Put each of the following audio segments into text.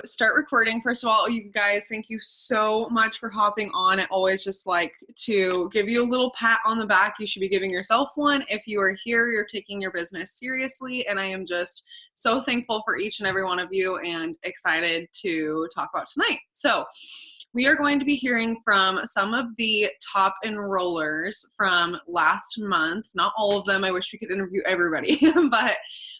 Start recording. First of all, you guys, thank you so much for hopping on. I always just like to give you a little pat on the back. You should be giving yourself one. If you are here, you're taking your business seriously, and I am just so thankful for each and every one of you and excited to talk about tonight. So we are going to be hearing from some of the top enrollers from last month. Not all of them. I wish we could interview everybody, but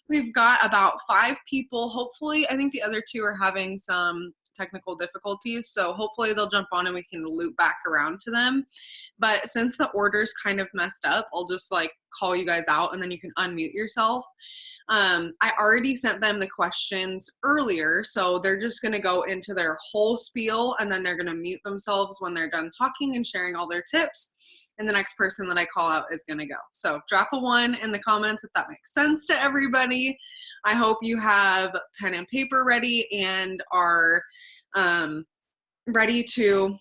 we've got about 5 people. Hopefully, I think the other 2 are having some technical difficulties, so hopefully they'll jump on and we can loop back around to them. But since the order's kind of messed up, I'll just like call you guys out and then you can unmute yourself. I already sent them the questions earlier, so they're just going to go into their whole spiel and then they're going to mute themselves when they're done talking and sharing all their tips. And the next person that I call out is going to go. So drop a 1 in the comments if that makes sense to everybody. I hope you have pen and paper ready and are ready to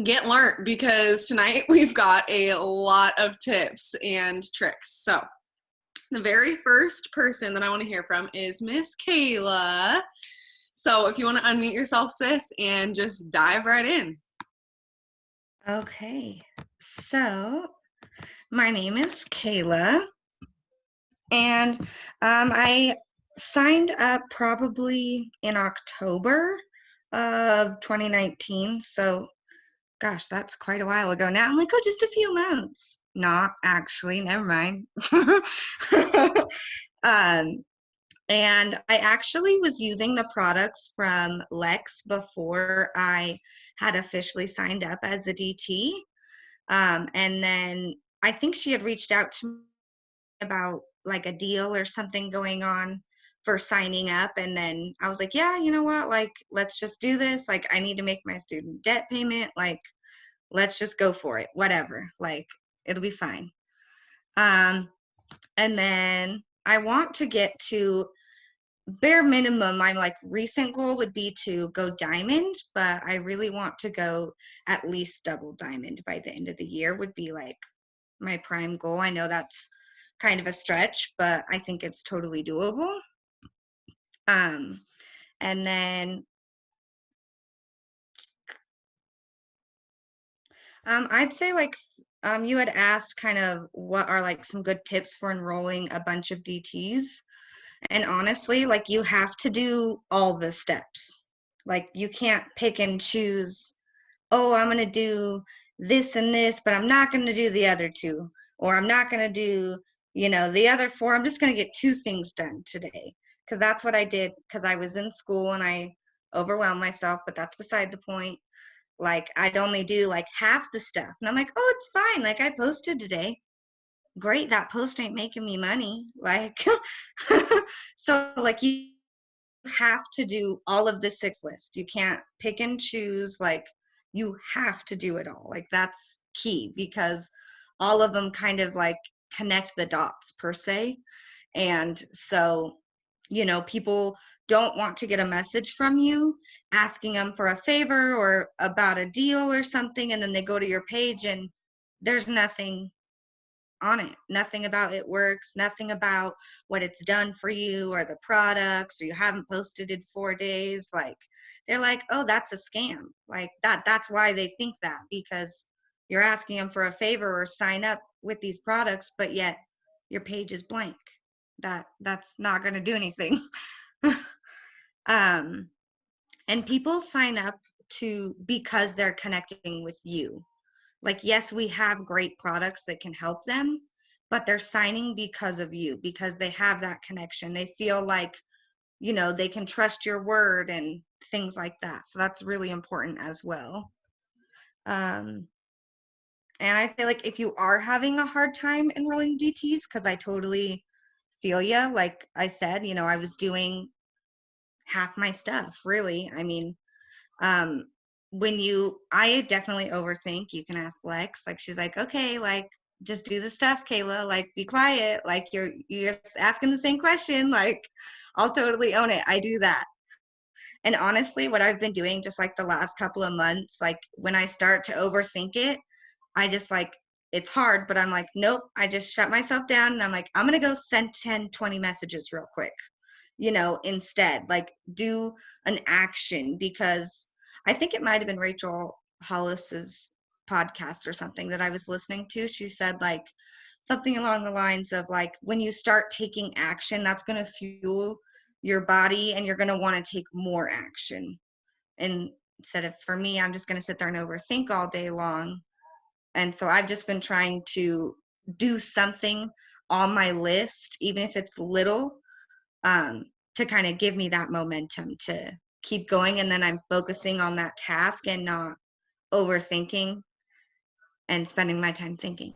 get learned, because tonight we've got a lot of tips and tricks. So the very first person that I want to hear from is Miss Kayla. So if you want to unmute yourself, sis, and just dive right in. Okay, so my name is Kayla, and I signed up probably in October of 2019. So, gosh, that's quite a while ago now. I'm like, oh, just a few months. Not actually, never mind. um, and I actually was using the products from Lex before I had officially signed up as a DT. And then I think she had reached out to me about like a deal or something going on for signing up. And then I was like, yeah, you know what? Like, let's just do this. Like, I need to make my student debt payment. Like, let's just go for it. Whatever. Like, it'll be fine. And then I want to get to bare minimum. My like recent goal would be to go diamond, but I really want to go at least double diamond by the end of the year would be like my prime goal. I know that's kind of a stretch, but I think it's totally doable. And then I'd say like you had asked kind of what are like some good tips for enrolling a bunch of DTs. And honestly, like you have to do all the steps. Like you can't pick and choose, oh, I'm going to do this and this, but I'm not going to do the other 2. Or I'm not going to do, the other 4. I'm just going to get 2 things done today. Because that's what I did, because I was in school and I overwhelmed myself, but that's beside the point. Like I'd only do like half the stuff. And I'm like, oh, it's fine. Like I posted today. Great, that post ain't making me money. Like, so like you have to do all of the 6 list. You can't pick and choose. Like you have to do it all. Like that's key, because all of them kind of like connect the dots per se. And so, people don't want to get a message from you asking them for a favor or about a deal or something, and then they go to your page and there's nothing on it. Nothing about it works, nothing about what it's done for you or the products, or you haven't posted in 4 days. Like they're like, oh, that's a scam. Like that's why they think that, because you're asking them for a favor or sign up with these products, but yet your page is blank. That's not going to do anything. And people sign up because they're connecting with you. Like, yes, we have great products that can help them, but they're signing because of you, because they have that connection. They feel like, they can trust your word and things like that. So that's really important as well. And I feel like if you are having a hard time enrolling DTs, because I totally feel you, like I said, I was doing half my stuff, really. I mean, I definitely overthink. You can ask Lex. Like she's like, okay, like just do the stuff, Kayla. Like be quiet. Like you're just asking the same question. Like I'll totally own it. I do that. And honestly, what I've been doing just like the last couple of months, like when I start to overthink it, I just like, it's hard, but I'm like, nope. I just shut myself down and I'm like, I'm gonna go send 10, 20 messages real quick. instead, like do an action. Because I think it might have been Rachel Hollis's podcast or something that I was listening to. She said like something along the lines of like, when you start taking action, that's going to fuel your body and you're going to want to take more action. And instead of, for me, I'm just going to sit there and overthink all day long. And so I've just been trying to do something on my list, even if it's little, um, to kind of give me that momentum to keep going. And then I'm focusing on that task and not overthinking and spending my time thinking.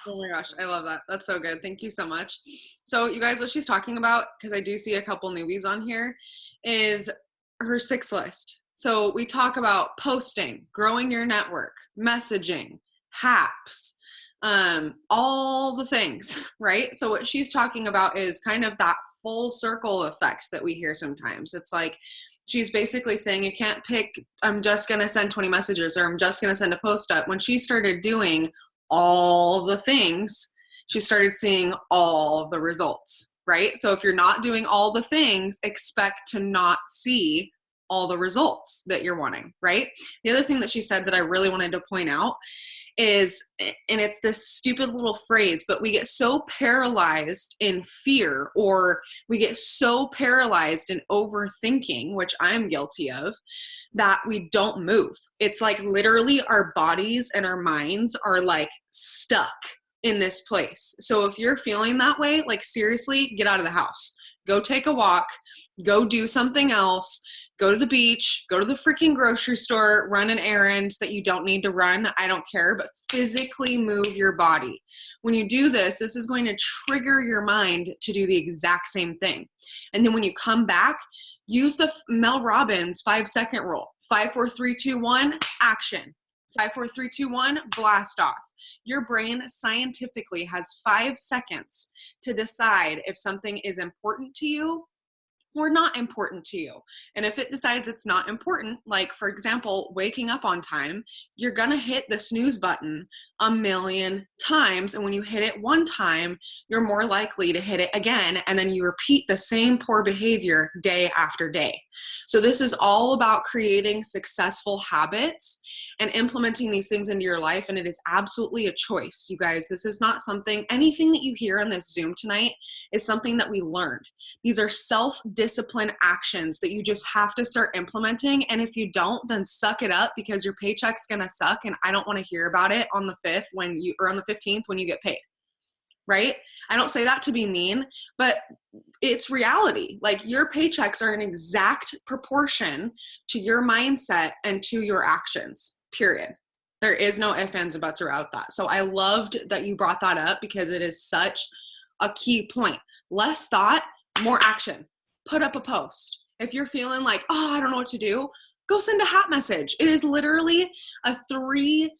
Oh my gosh, I love that. That's so good. Thank you so much. So you guys, what she's talking about, because I do see a couple newbies on here, is her 6 list. So we talk about posting, growing your network, messaging, haps, all the things, right? So what she's talking about is kind of that full circle effect that we hear sometimes. It's like, she's basically saying you can't pick, I'm just going to send 20 messages or I'm just going to send a post up. When she started doing all the things, she started seeing all the results, right? So if you're not doing all the things, expect to not see all the results that you're wanting, right? The other thing that she said that I really wanted to point out is, and it's this stupid little phrase, but we get so paralyzed in fear, or we get so paralyzed in overthinking, which I'm guilty of, that we don't move. It's like literally our bodies and our minds are like stuck in this place. So if you're feeling that way, like seriously, get out of the house. Go take a walk, go do something else. Go to the beach, go to the freaking grocery store, run an errand that you don't need to run. I don't care, but physically move your body. When you do this, this is going to trigger your mind to do the exact same thing. And then when you come back, use the Mel Robbins 5-second rule. 5, 4, 3, 2, 1, action. 5, 4, 3, 2, 1, blast off. Your brain scientifically has 5 seconds to decide if something is important to you or not important to you. And if it decides it's not important, like for example, waking up on time, you're gonna hit the snooze button a million times. And when you hit it one time, you're more likely to hit it again. And then you repeat the same poor behavior day after day. So this is all about creating successful habits and implementing these things into your life. And it is absolutely a choice, you guys. This is not something, anything that you hear on this Zoom tonight is something that we learned. These are self-discipline actions that you just have to start implementing. And if you don't, then suck it up, because your paycheck's gonna suck and I don't want to hear about it on the 5th or on the 15th when you get paid, right? I don't say that to be mean, but it's reality. Like your paychecks are an exact proportion to your mindset and to your actions, period. There is no ifs, ands, or buts about that. So I loved that you brought that up, because it is such a key point. Less thought, more action. Put up a post. If you're feeling like, oh, I don't know what to do, go send a hat message. It is literally a 3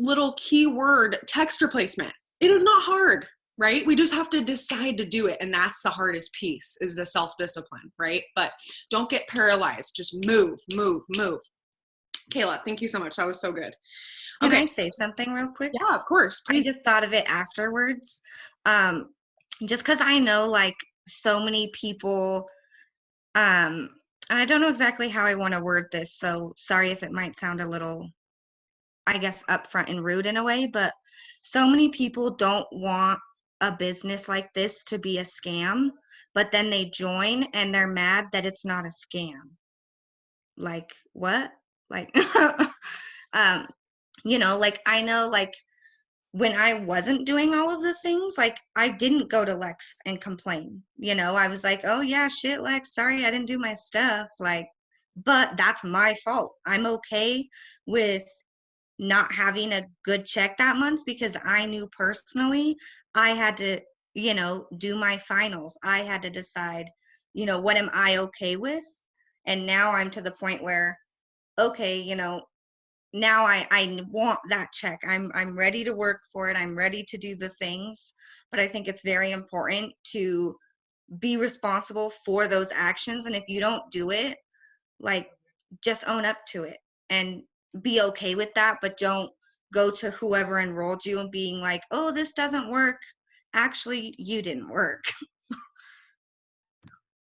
little keyword text replacement. It is not hard, right? We just have to decide to do it. And that's the hardest piece, is the self-discipline, right? But don't get paralyzed. Just move, move, move. Kayla, thank you so much. That was so good. Can Okay. I say something real quick? Yeah, of course. Please. I just thought of it afterwards. Just because I know like so many people, and I don't know exactly how I want to word this, so sorry if it might sound a little, I guess, upfront and rude in a way, but so many people don't want a business like this to be a scam, but then they join and they're mad that it's not a scam. Like, what? Like, um, like I know, like when I wasn't doing all of the things, like I didn't go to Lex and complain. I was like, oh yeah, shit, Lex, sorry I didn't do my stuff. Like, but that's my fault. I'm okay with not having a good check that month, because I knew personally I had to, do my finals. I had to decide, what am I okay with? And now I'm to the point where, okay, now I want that check. I'm ready to work for it. I'm ready to do the things. But I think it's very important to be responsible for those actions. And if you don't do it, like, just own up to it and be okay with that. But don't go to whoever enrolled you and being like, oh, this doesn't work. actually you didn't work.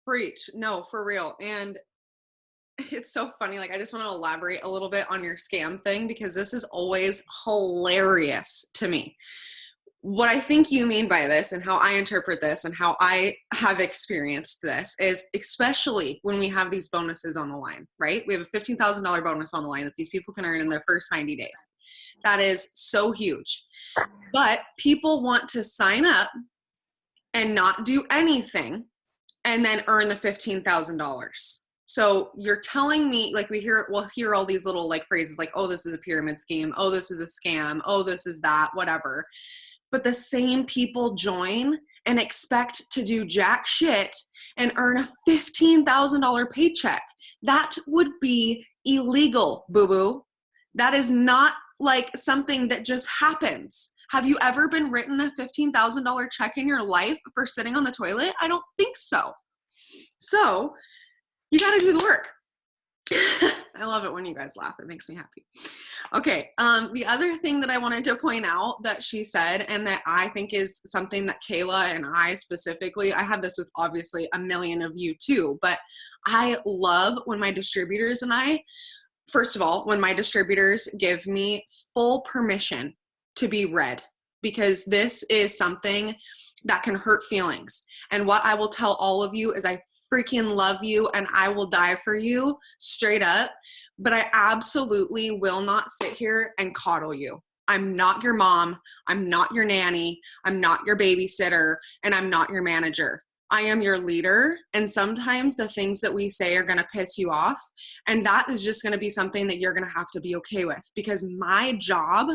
Preach. No, for real. And it's so funny. Like, I just want to elaborate a little bit on your scam thing because this is always hilarious to me. What I think you mean by this and how I interpret this and how I have experienced this is, especially when we have these bonuses on the line, right? We have a $15,000 bonus on the line that these people can earn in their first 90 days. That is so huge. But people want to sign up and not do anything and then earn the $15,000. So you're telling me, like, we'll hear all these little like phrases like, oh, this is a pyramid scheme. Oh, this is a scam. Oh, this is that, whatever. But the same people join and expect to do jack shit and earn a $15,000 paycheck. That would be illegal, boo-boo. That is not like something that just happens. Have you ever been written a $15,000 check in your life for sitting on the toilet? I don't think so. So you got to do the work. I love it when you guys laugh. It makes me happy. Okay. The other thing that I wanted to point out that she said, and that I think is something that Kayla and I specifically, I have this with obviously a million of you too, but I love when my distributors and I, first of all, when my distributors give me full permission to be read, because this is something that can hurt feelings. And what I will tell all of you is I freaking love you and I will die for you, straight up. But I absolutely will not sit here and coddle you. I'm not your mom. I'm not your nanny. I'm not your babysitter. And I'm not your manager. I am your leader. And sometimes the things that we say are going to piss you off. And that is just going to be something that you're going to have to be okay with, because my job,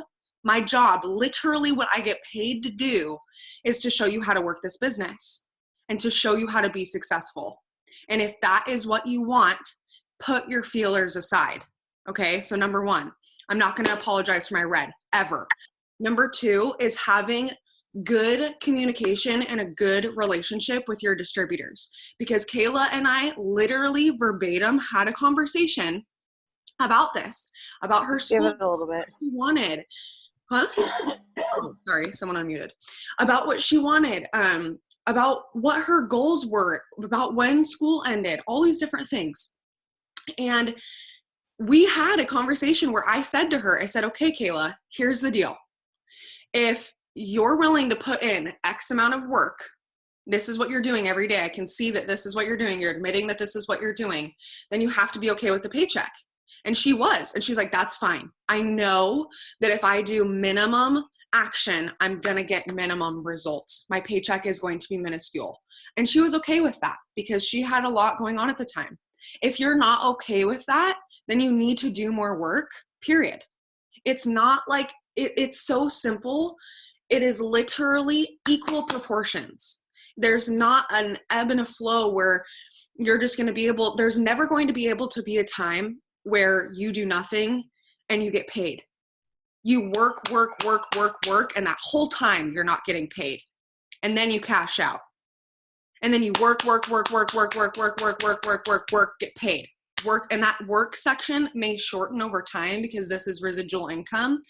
literally what I get paid to do, is to show you how to work this business and to show you how to be successful. And if that is what you want, put your feelers aside. Okay, so number one, I'm not going to apologize for my red, ever. Number two is having good communication and a good relationship with your distributors, because Kayla and I literally verbatim had a conversation about this, about her school. Give it a little bit. She wanted. Huh? Oh, sorry, someone unmuted. About what she wanted, about what her goals were, about when school ended, all these different things. And we had a conversation where I said to her, I said, okay, Kayla, here's the deal. If you're willing to put in X amount of work, this is what you're doing every day, I can see that this is what you're doing, you're admitting that this is what you're doing, then you have to be okay with the paycheck. And she was, and she's like, that's fine. I know that if I do minimum action, I'm going to get minimum results. My paycheck is going to be minuscule. And she was okay with that because she had a lot going on at the time. If you're not okay with that, then you need to do more work, period. It's not like, it's so simple. It is literally equal proportions. There's not an ebb and a flow where you're just going to be able, there's never going to be able to be a time where you do nothing and you get paid. You work, and that whole time you're not getting paid. And then you cash out. And then you work, get paid. Work, and that work section may shorten over time because this is residual income,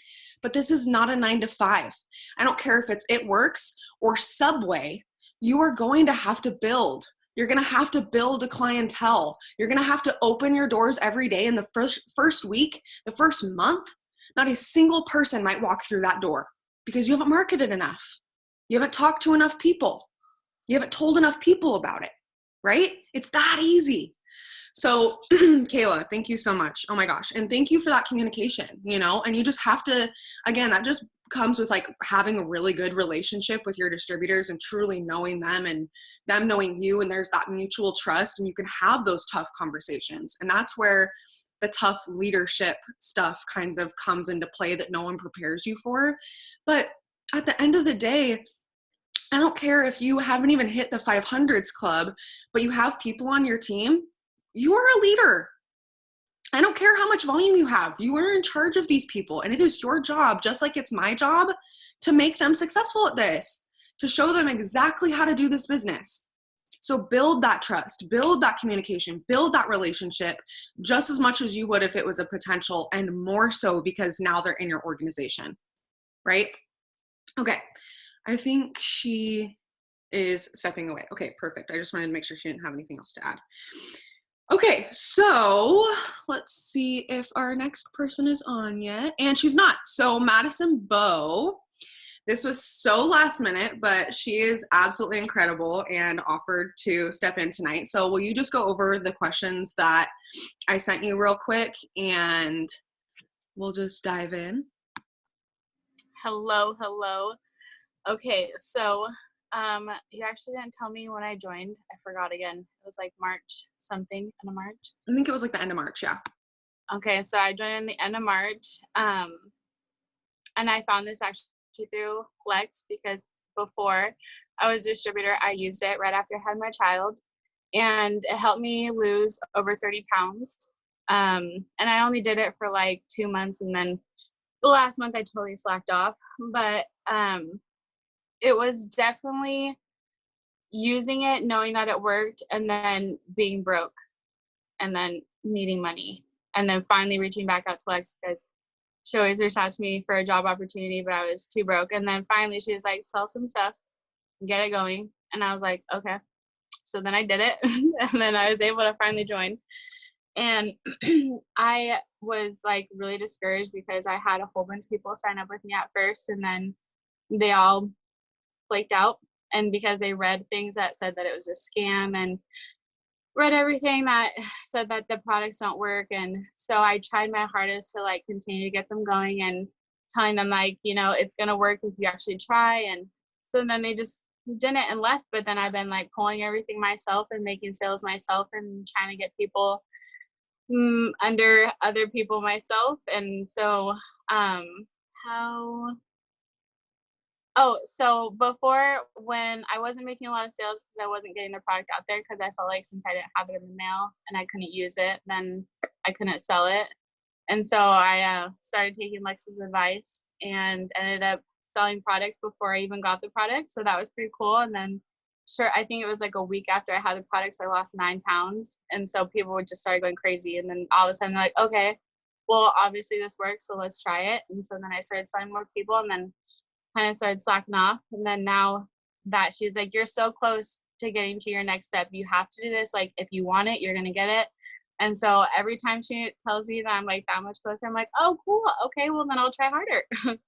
but this is not a 9 to 5. I don't care if it's It Works or Subway, you are going to have to build. You're going to have to build a clientele. You're going to have to open your doors every day. In the first week, the first month, not a single person might walk through that door because you haven't marketed enough. You haven't talked to enough people. You haven't told enough people about it, right? It's that easy. So Kayla, thank you so much. Oh my gosh. And thank you for that communication, and you just have to, again, that just comes with like having a really good relationship with your distributors and truly knowing them and them knowing you. And there's that mutual trust and you can have those tough conversations. And that's where the tough leadership stuff kind of comes into play that no one prepares you for. But at the end of the day, I don't care if you haven't even hit the 500s club, but you have people on your team, you are a leader. I don't care how much volume you have. You are in charge of these people, and it is your job, just like it's my job, to make them successful at this, to show them exactly how to do this business. So build that trust, build that communication, build that relationship just as much as you would if it was a potential, and more so because now they're in your organization, right? Okay. I think she is stepping away. Okay, perfect. I just wanted to make sure she didn't have anything else to add. Okay, so let's see if our next person is on yet. And she's not. So Madison Bowe, this was so last minute, but she is absolutely incredible and offered to step in tonight. So will you just go over the questions that I sent you real quick and we'll just dive in? Hello. Okay, so you actually didn't tell me when I joined. I forgot again. It was like March something, end of March. I think it was like the end of March, yeah. Okay, so I joined in the end of March. And I found this actually through Lex because before I was a distributor, I used it right after I had my child, and it helped me lose over 30 pounds. And I only did it for like 2 months, and then the last month I totally slacked off. But it was definitely using it, knowing that it worked, and then being broke, and then needing money, and then finally reaching back out to Lex because she always reached out to me for a job opportunity, but I was too broke. And then finally she was like, sell some stuff, get it going. And I was like, okay. So then I did it. And then I was able to finally join. And I was like really discouraged because I had a whole bunch of people sign up with me at first, and then they all flaked out. And because they read things that said that it was a scam and read everything that said that the products don't work. And so I tried my hardest to like continue to get them going and telling them like, you know, it's going to work if you actually try. And so then they just didn't and left. But then I've been like pulling everything myself and making sales myself and trying to get people under other people myself. And so so before, when I wasn't making a lot of sales because I wasn't getting the product out there, because I felt like since I didn't have it in the mail and I couldn't use it, then I couldn't sell it. And so I started taking Lex's advice and ended up selling products before I even got the product. So that was pretty cool. And then I think it was like a week after I had the products, I lost 9 pounds. And so people would just start going crazy. And then all of a sudden they're like, okay, well, obviously this works, so let's try it. And so then I started selling more people, and then kind of started slacking off. And then now that she's like, you're so close to getting to your next step, you have to do this. Like, if you want it, you're going to get it. And so every time she tells me that I'm like that much closer, I'm like, oh, cool. Okay, well, then I'll try harder.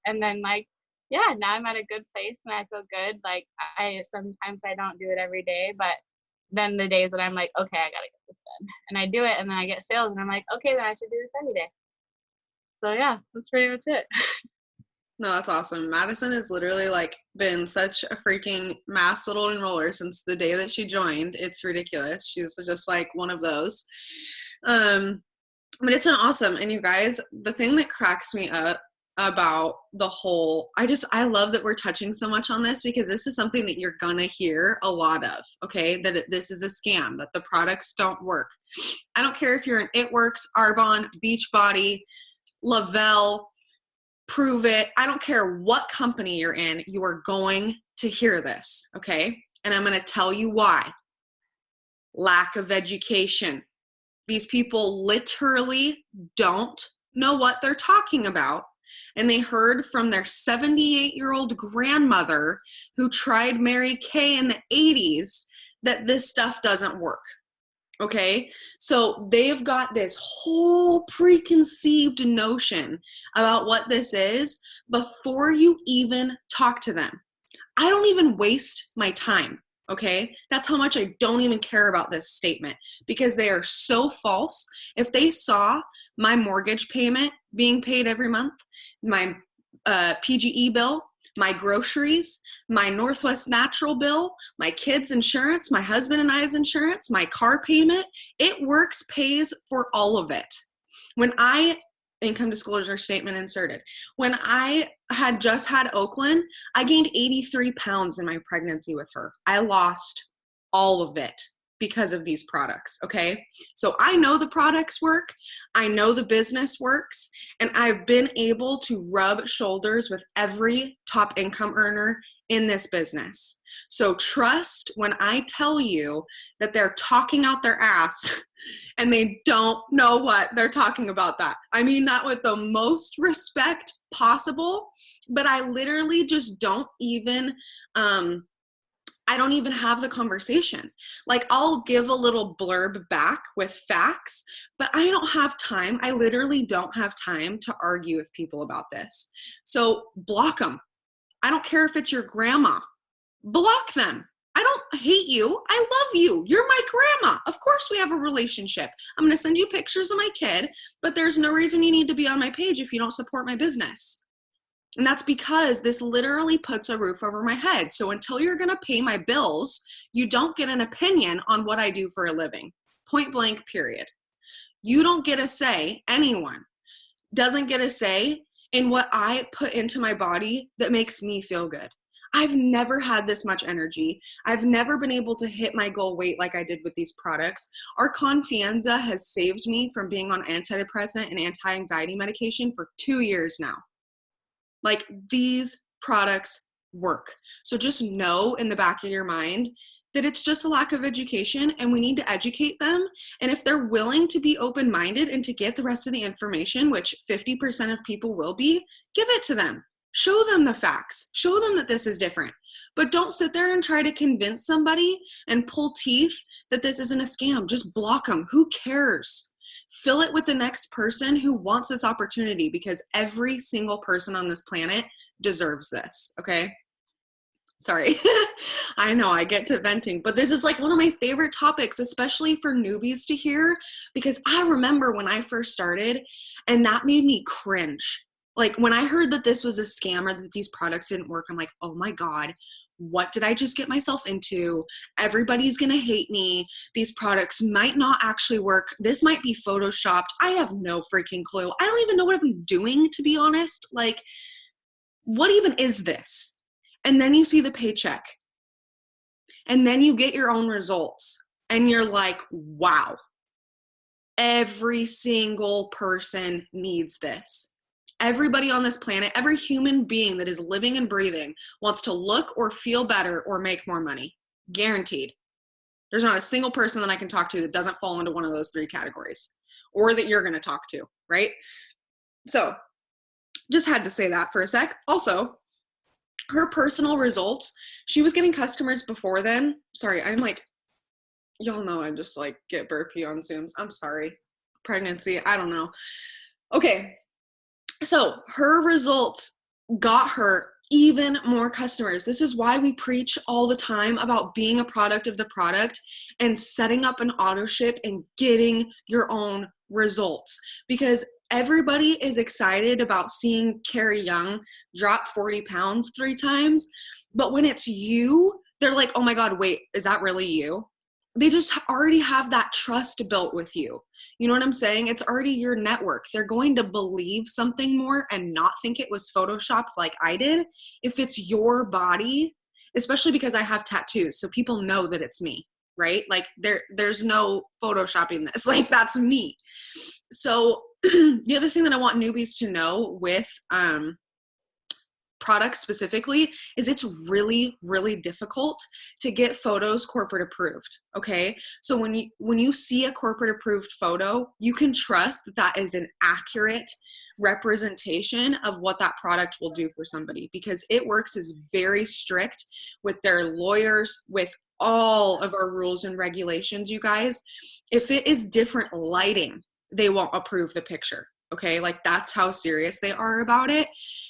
And then like, yeah, now I'm at a good place and I feel good. Like sometimes I don't do it every day, but then the days that I'm like, okay, I got to get this done, and I do it, and then I get sales and I'm like, okay, then I should do this every day. So yeah, that's pretty much it. No, that's awesome. Madison has literally like been such a freaking mass little enroller since the day that she joined. It's ridiculous. She's just like one of those. But it's been awesome. And you guys, the thing that cracks me up about the whole, I love that we're touching so much on this, because this is something that you're gonna hear a lot of, okay? That this is a scam, that the products don't work. I don't care if you're an It Works, Arbonne, Beachbody, Lavelle, Prove It. I don't care what company you're in, you are going to hear this, okay? And I'm going to tell you why. Lack of education. These people literally don't know what they're talking about. And they heard from their 78-year-old grandmother who tried Mary Kay in the 80s that this stuff doesn't work. Okay, so they've got this whole preconceived notion about what this is before you even talk to them. I don't even waste my time, okay? That's how much I don't even care about this statement, because they are so false. If they saw my mortgage payment being paid every month, my PGE bill, my groceries, my Northwest Natural bill, my kids' insurance, my husband and I's insurance, my car payment, It Works pays for all of it. Income disclosure statement inserted. When I had just had Oakland, I gained 83 pounds in my pregnancy with her. I lost all of it because of these products, okay? So I know the products work, I know the business works, and I've been able to rub shoulders with every top income earner in this business. So trust when I tell you that they're talking out their ass and they don't know what they're talking about. That. I mean that with the most respect possible, but I literally just don't even, I don't even have the conversation. Like, I'll give a little blurb back with facts, but I don't have time. I literally don't have time to argue with people about this. So block them. I don't care if it's your grandma. Block them. I don't hate you. I love you. You're my grandma. Of course we have a relationship. I'm going to send you pictures of my kid, but there's no reason you need to be on my page if you don't support my business. And that's because this literally puts a roof over my head. So until you're going to pay my bills, you don't get an opinion on what I do for a living. Point blank, period. You don't get a say. Anyone doesn't get a say in what I put into my body that makes me feel good. I've never had this much energy. I've never been able to hit my goal weight like I did with these products. Our Confianza has saved me from being on antidepressant and anti-anxiety medication for 2 years now. Like, these products work. So just know in the back of your mind that it's just a lack of education, and we need to educate them. And if they're willing to be open-minded and to get the rest of the information, which 50% of people will be, give it to them. Show them the facts. Show them that this is different. But don't sit there and try to convince somebody and pull teeth that this isn't a scam. Just block them. Who cares? Fill it with the next person who wants this opportunity, because every single person on this planet deserves this, okay? Sorry. I know I get to venting, but this is like one of my favorite topics, especially for newbies to hear, because I remember when I first started and that made me cringe. Like, when I heard that this was a scam or that these products didn't work, I'm like, oh my God, what did I just get myself into? Everybody's going to hate me. These products might not actually work. This might be photoshopped. I have no freaking clue. I don't even know what I'm doing, to be honest. Like, what even is this? And then you see the paycheck. And then you get your own results. And you're like, wow, every single person needs this. Everybody on this planet, every human being that is living and breathing wants to look or feel better or make more money. Guaranteed. There's not a single person that I can talk to that doesn't fall into one of those 3 categories, or that you're going to talk to, right? So just had to say that for a sec. Also, her personal results, she was getting customers before then. Sorry, I'm like, y'all know I just like get burpy on Zooms. I'm sorry. Pregnancy, I don't know. Okay. So her results got her even more customers. This is why we preach all the time about being a product of the product and setting up an auto ship and getting your own results, because everybody is excited about seeing Carrie Young drop 40 pounds 3 times. But when it's you, they're like, oh my God, wait, is that really you? They just already have that trust built with you. You know what I'm saying? It's already your network. They're going to believe something more and not think it was photoshopped like I did if it's your body, especially because I have tattoos. So people know that it's me, right? Like there's no photoshopping this. Like, that's me. So the other thing that I want newbies to know with products specifically is it's really, really difficult to get photos corporate approved. Okay. So when you see a corporate approved photo, you can trust that that is an accurate representation of what that product will do for somebody, because It Works is very strict with their lawyers, with all of our rules and regulations, you guys. If it is different lighting, they won't approve the picture. Okay, like that's how something they are about it,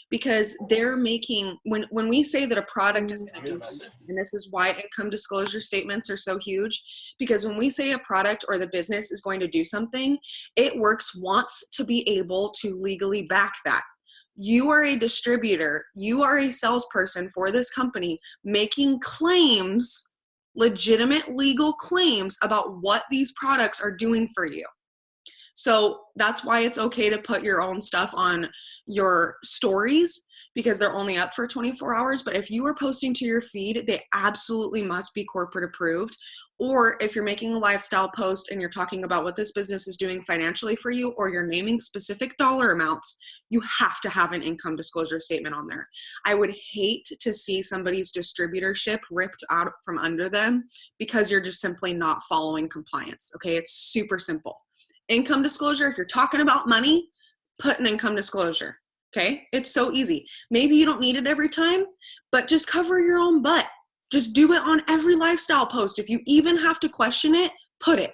because they're making, when we say that a product is going to do, and this is why income disclosure statements are so huge, because when we say a product or the business is going to do something, It Works wants to be able to legally back that. You are a distributor, you are a salesperson for this company making claims, legitimate legal claims about what these products are doing for you. So that's why it's okay to put your own stuff on your stories, because they're only up for 24 hours. But if you are posting to your feed, they absolutely must be corporate approved. Or if you're making a lifestyle post and you're talking about what this business is doing financially for you, or you're naming specific dollar amounts, you have to have an income disclosure statement on there. I would hate to see somebody's distributorship ripped out from under them because you're just simply not following compliance. Okay, it's super simple. Income disclosure, if you're talking about money, put an income disclosure. Okay, it's so easy. Maybe you don't need it every time, but just cover your own butt. Just do it on every lifestyle post. If you even have to question it, put it.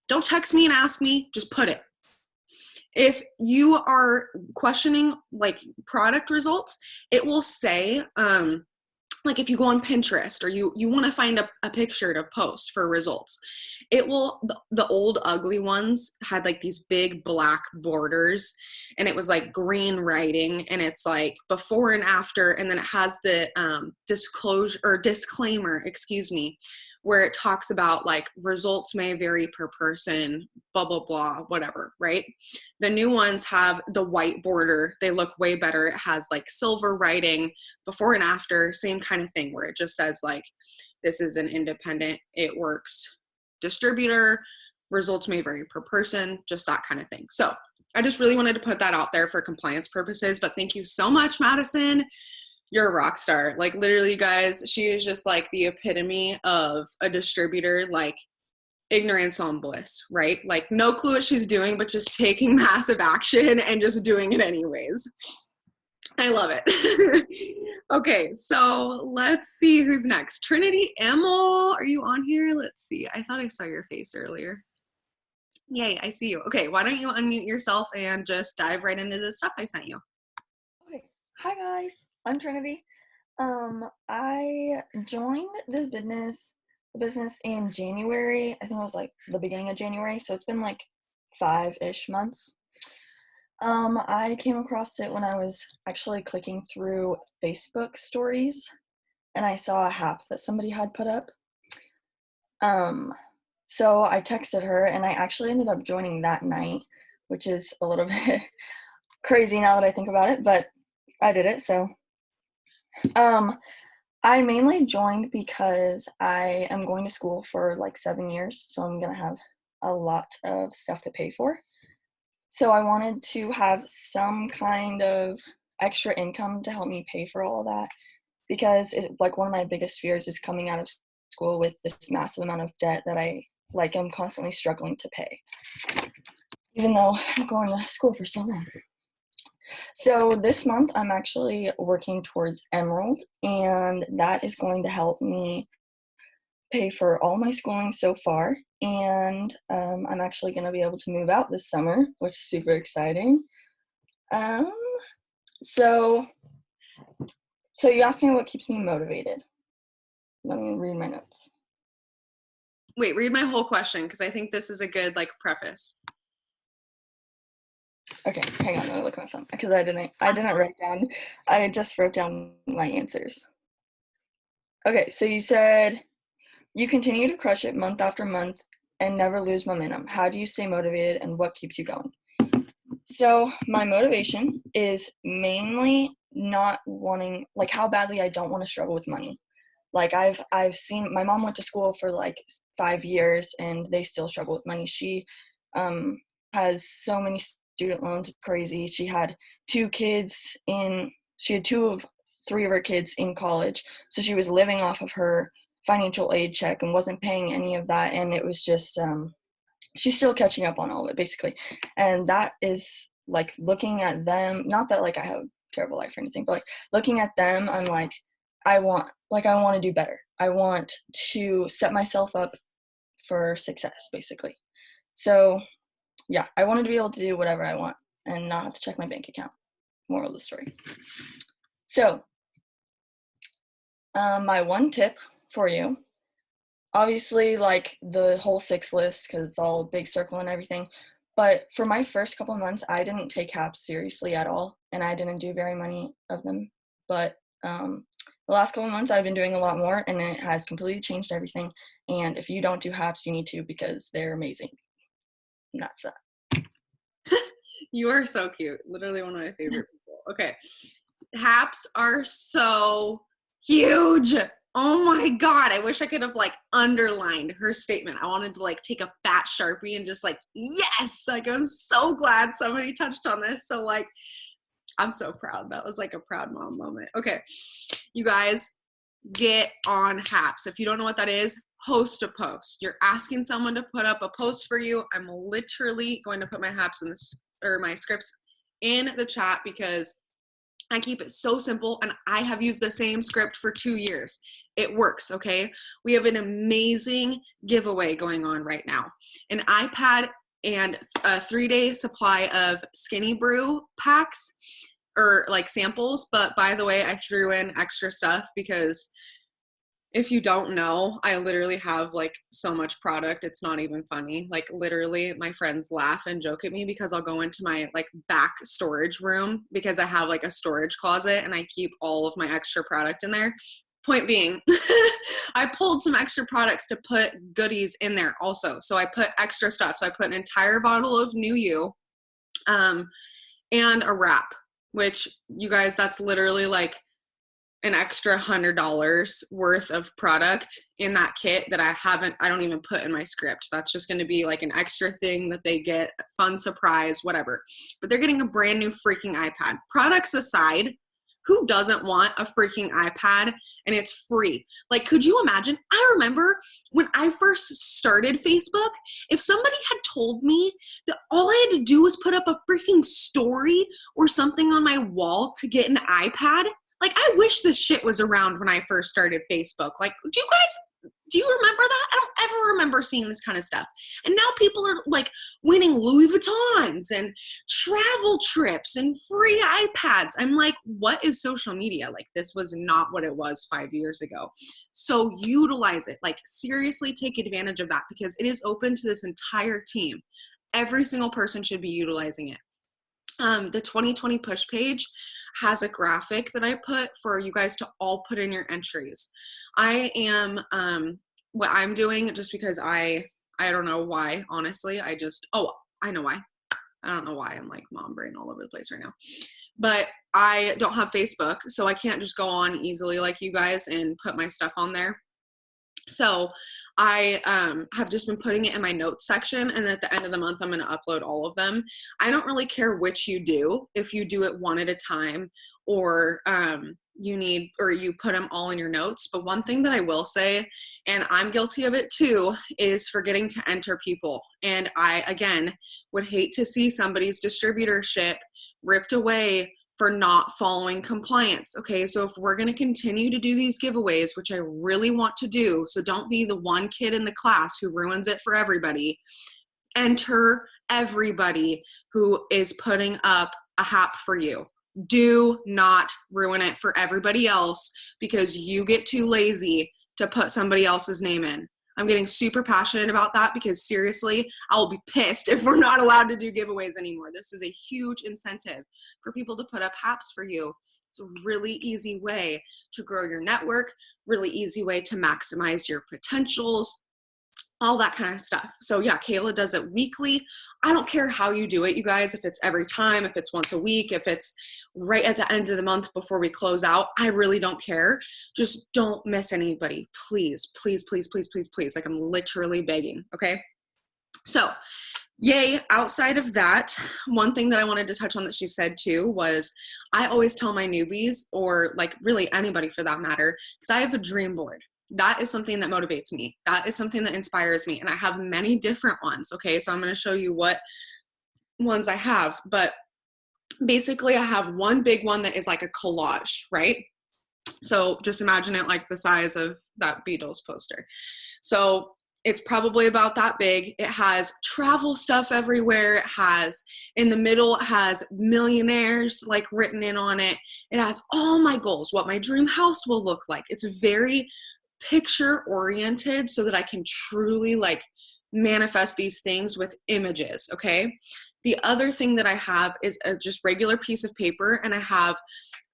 Don't text me and ask me, just put it. If you are questioning like product results, it will say, like if you go on Pinterest or you want to find a picture to post for results, it will, the old ugly ones had like these big black borders and it was like green writing and it's like before and after, and then it has the disclaimer, excuse me, where it talks about like results may vary per person, blah, blah, blah, whatever, right? The new ones have the white border. They look way better. It has like silver writing before and after, same kind of thing where it just says like, this is an independent, it works distributor, results may vary per person, just that kind of thing. So I just really wanted to put that out there for compliance purposes, but thank you so much, Madison. You're a rock star. Like literally, you guys, she is just like the epitome of a distributor, like ignorance on bliss, right? Like no clue what she's doing, but just taking massive action and just doing it anyways. I love it. Okay, so let's see who's next. Trinity Emil, are you on here? Let's see. I thought I saw your face earlier. Yay, I see you. Okay, why don't you unmute yourself and just dive right into the stuff I sent you. Okay, hi guys, I'm Trinity. I joined the business in January. I think it was like the beginning of January, so it's been like 5-ish months. I came across it when I was actually clicking through Facebook stories and I saw a HAP that somebody had put up. So I texted her and I actually ended up joining that night, which is a little bit crazy now that I think about it, but I did it. So I mainly joined because I am going to school for like 7 years, so I'm gonna have a lot of stuff to pay for. So I wanted to have some kind of extra income to help me pay for all of that, because like one of my biggest fears is coming out of school with this massive amount of debt that I'm constantly struggling to pay, even though I'm going to school for so long. So this month I'm actually working towards Emerald, and that is going to help me pay for all my schooling so far, and I'm actually going to be able to move out this summer, which is super exciting. So you asked me what keeps me motivated. Let me read my notes. Wait, read my whole question because I think this is a good like preface. Okay, hang on, let me look at my phone because I didn't write down. I just wrote down my answers. Okay, so you said you continue to crush it month after month and never lose momentum. How do you stay motivated and what keeps you going? So my motivation is mainly not wanting, like how badly I don't want to struggle with money. Like I've seen, my mom went to school for like 5 years and they still struggle with money. She has so many student loans, it's crazy. She had 2 of 3 of her kids in college. So she was living off of her financial aid check and wasn't paying any of that. And it was just, she's still catching up on all of it basically. And that is like looking at them, not that like I have a terrible life or anything, but like looking at them, I'm like, I want to do better. I want to set myself up for success basically. So yeah, I wanted to be able to do whatever I want and not have to check my bank account. Moral of the story. So my one tip for you, obviously like the whole 6 list, because it's all big circle and everything, but for my first couple of months I didn't take HAPs seriously at all and I didn't do very many of them, but the last couple of months I've been doing a lot more and it has completely changed everything. And if you don't do HAPs, you need to, because they're amazing. And that's that. You are so cute. Literally one of my favorite people. Okay. HAPs are so huge. Oh my God. I wish I could have like underlined her statement. I wanted to like take a fat Sharpie and just like, yes, like I'm so glad somebody touched on this. So like, I'm so proud. That was like a proud mom moment. Okay. You guys, get on HAPs. If you don't know what that is, host a post. You're asking someone to put up a post for you. I'm literally going to put my HAPs in this, or my scripts in the chat, because I keep it so simple, and I have used the same script for 2 years. It works, okay? We have an amazing giveaway going on right now. An iPad and a 3-day supply of Skinny Brew packs, or like samples. But by the way, I threw in extra stuff because if you don't know, I literally have like so much product. It's not even funny. Like literally my friends laugh and joke at me because I'll go into my like back storage room because I have like a storage closet and I keep all of my extra product in there. Point being, I pulled some extra products to put goodies in there also. So I put extra stuff. So I put an entire bottle of New You, and a wrap, which you guys, that's literally like an extra $100 worth of product in that kit that I don't even put in my script. That's just going to be like an extra thing that they get, a fun surprise, whatever. But they're getting a brand new freaking iPad. Products aside, who doesn't want a freaking iPad and it's free? Like, could you imagine? I remember when I first started Facebook, if somebody had told me that all I had to do was put up a freaking story or something on my wall to get an iPad, like, I wish this shit was around when I first started Facebook. Like, do you remember that? I don't ever remember seeing this kind of stuff. And now people are like winning Louis Vuittons and travel trips and free iPads. I'm like, what is social media? Like, this was not what it was 5 years ago. So utilize it. Like, seriously take advantage of that because it is open to this entire team. Every single person should be utilizing it. The 2020 push page has a graphic that I put for you guys to all put in your entries. I am, what I'm doing just because I don't know why, honestly, I know why. I don't know why I'm like mom brain all over the place right now, but I don't have Facebook, so I can't just go on easily like you guys and put my stuff on there. So I have just been putting it in my notes section, and at the end of the month, I'm going to upload all of them. I don't really care which you do, if you do it one at a time or you put them all in your notes. But one thing that I will say, and I'm guilty of it too, is forgetting to enter people. And I, again, would hate to see somebody's distributorship ripped away for not following compliance. Okay, so if we're going to continue to do these giveaways, which I really want to do, so don't be the one kid in the class who ruins it for everybody, enter everybody who is putting up a hap for you. Do not ruin it for everybody else because you get too lazy to put somebody else's name in. I'm getting super passionate about that because seriously, I'll be pissed if we're not allowed to do giveaways anymore. This is a huge incentive for people to put up haps for you. It's a really easy way to grow your network, really easy way to maximize your potentials, all that kind of stuff. So yeah, Kayla does it weekly. I don't care how you do it, you guys, if it's every time, if it's once a week, if it's right at the end of the month before we close out, I really don't care. Just don't miss anybody. Please, please, please, please, please, please. Like, I'm literally begging, okay? So yay, outside of that, one thing that I wanted to touch on that she said too was I always tell my newbies, or like really anybody for that matter, because I have a dream board. That is something that motivates me. That is something that inspires me. And I have many different ones. Okay. So I'm going to show you what ones I have, but basically I have one big one that is like a collage, right? So just imagine it like the size of that Beatles poster. So it's probably about that big. It has travel stuff everywhere. It has, in the middle, it has millionaires like written in on it. It has all my goals, what my dream house will look like. It's very picture oriented so that I can truly like manifest these things with images. Okay. The other thing that I have is a just regular piece of paper, and I have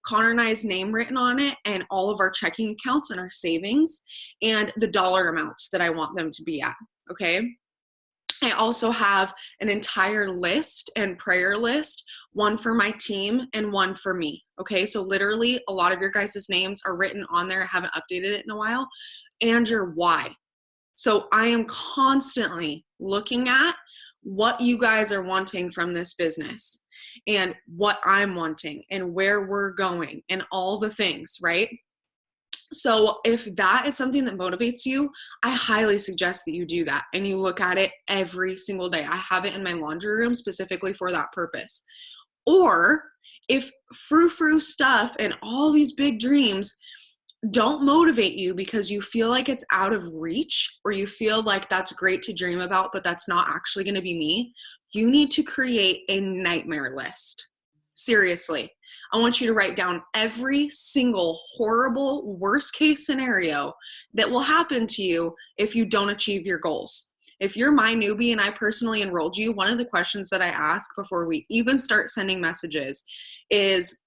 Connor and I's name written on it and all of our checking accounts and our savings and the dollar amounts that I want them to be at. Okay. I also have an entire list and prayer list, one for my team and one for me. Okay, so literally a lot of your guys' names are written on there. I haven't updated it in a while, and your why. So I am constantly looking at what you guys are wanting from this business and what I'm wanting and where we're going and all the things, right? So if that is something that motivates you, I highly suggest that you do that and you look at it every single day. I have it in my laundry room specifically for that purpose. Or If frou-frou stuff and all these big dreams don't motivate you because you feel like it's out of reach, or you feel like that's great to dream about, but that's not actually going to be me, you need to create a nightmare list. Seriously. I want you to write down every single horrible worst case scenario that will happen to you if you don't achieve your goals. If you're my newbie and I personally enrolled you, one of the questions that I ask before we even start sending messages is,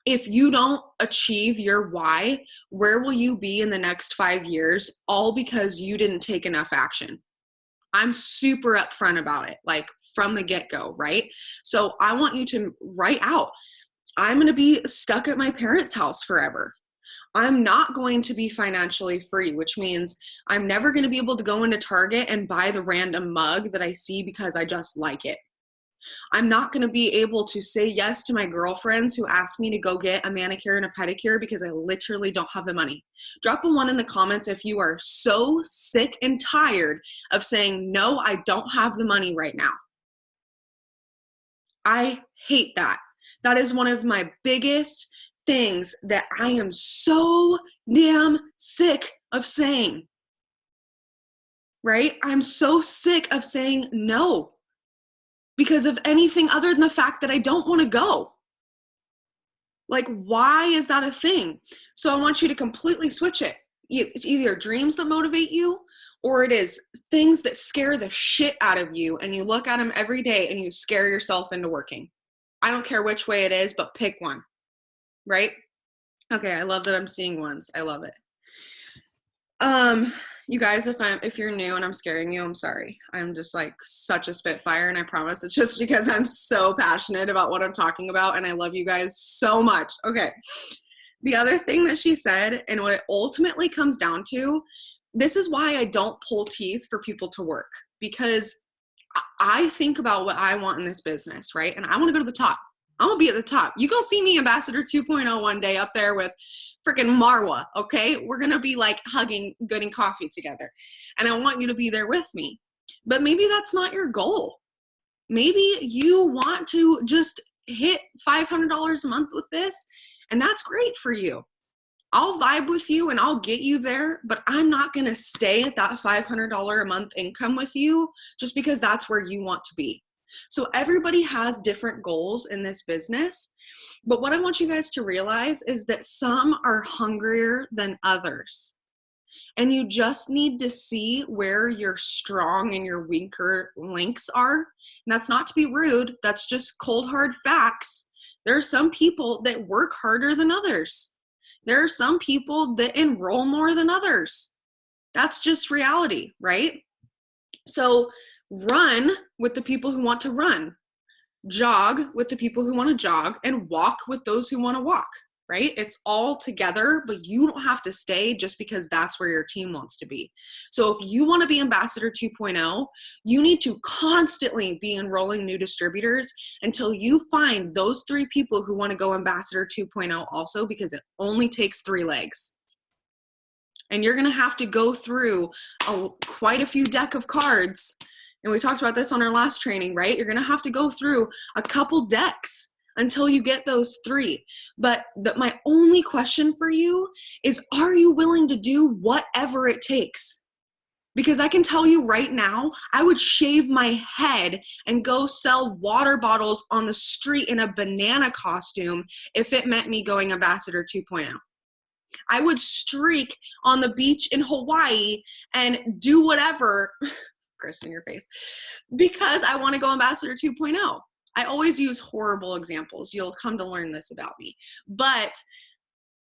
if you don't achieve your why, where will you be in the next 5 years? All because you didn't take enough action. I'm super upfront about it, like from the get-go, right? So I want you to write out, I'm going to be stuck at my parents' house forever. I'm not going to be financially free, which means I'm never going to be able to go into Target and buy the random mug that I see because I just like it. I'm not going to be able to say yes to my girlfriends who ask me to go get a manicure and a pedicure because I literally don't have the money. Drop a 1 in the comments if you are so sick and tired of saying, no, I don't have the money right now. I hate that. That is one of my biggest things that I am so damn sick of saying, right? I'm so sick of saying no because of anything other than the fact that I don't want to go. Like, why is that a thing? So I want you to completely switch it. It's either dreams that motivate you, or it is things that scare the shit out of you, and you look at them every day and you scare yourself into working. I don't care which way it is, but pick one, right? Okay, I love that I'm seeing ones. I love it. You guys, if you're new and I'm scaring you, I'm sorry. I'm just like such a spitfire, and I promise it's just because I'm so passionate about what I'm talking about, and I love you guys so much. Okay. The other thing that she said, and what it ultimately comes down to, this is why I don't pull teeth for people to work, because I think about what I want in this business, right? And I want to go to the top. I'm going to be at the top. You go see me Ambassador 2.0 one day up there with freaking Marwa, okay? We're going to be like hugging, getting coffee together. And I want you to be there with me. But maybe that's not your goal. Maybe you want to just hit $500 a month with this, and that's great for you. I'll vibe with you and I'll get you there, but I'm not going to stay at that $500 a month income with you just because that's where you want to be. So everybody has different goals in this business, but what I want you guys to realize is that some are hungrier than others. And you just need to see where your strong and your weaker links are. And that's not to be rude. That's just cold, hard facts. There are some people that work harder than others. There are some people that enroll more than others. That's just reality, right? So run with the people who want to run, jog with the people who want to jog, and walk with those who want to walk, right? It's all together, but you don't have to stay just because that's where your team wants to be. So if you want to be Ambassador 2.0, you need to constantly be enrolling new distributors until you find those 3 people who want to go Ambassador 2.0 also, because it only takes 3 legs. And you're going to have to go through quite a few deck of cards. And we talked about this on our last training, right? You're going to have to go through a couple decks until you get those 3. But my only question for you is, are you willing to do whatever it takes? Because I can tell you right now, I would shave my head and go sell water bottles on the street in a banana costume if it meant me going Ambassador 2.0. I would streak on the beach in Hawaii and do whatever, Kristen, your face, because I want to go Ambassador 2.0. I always use horrible examples. You'll come to learn this about me. But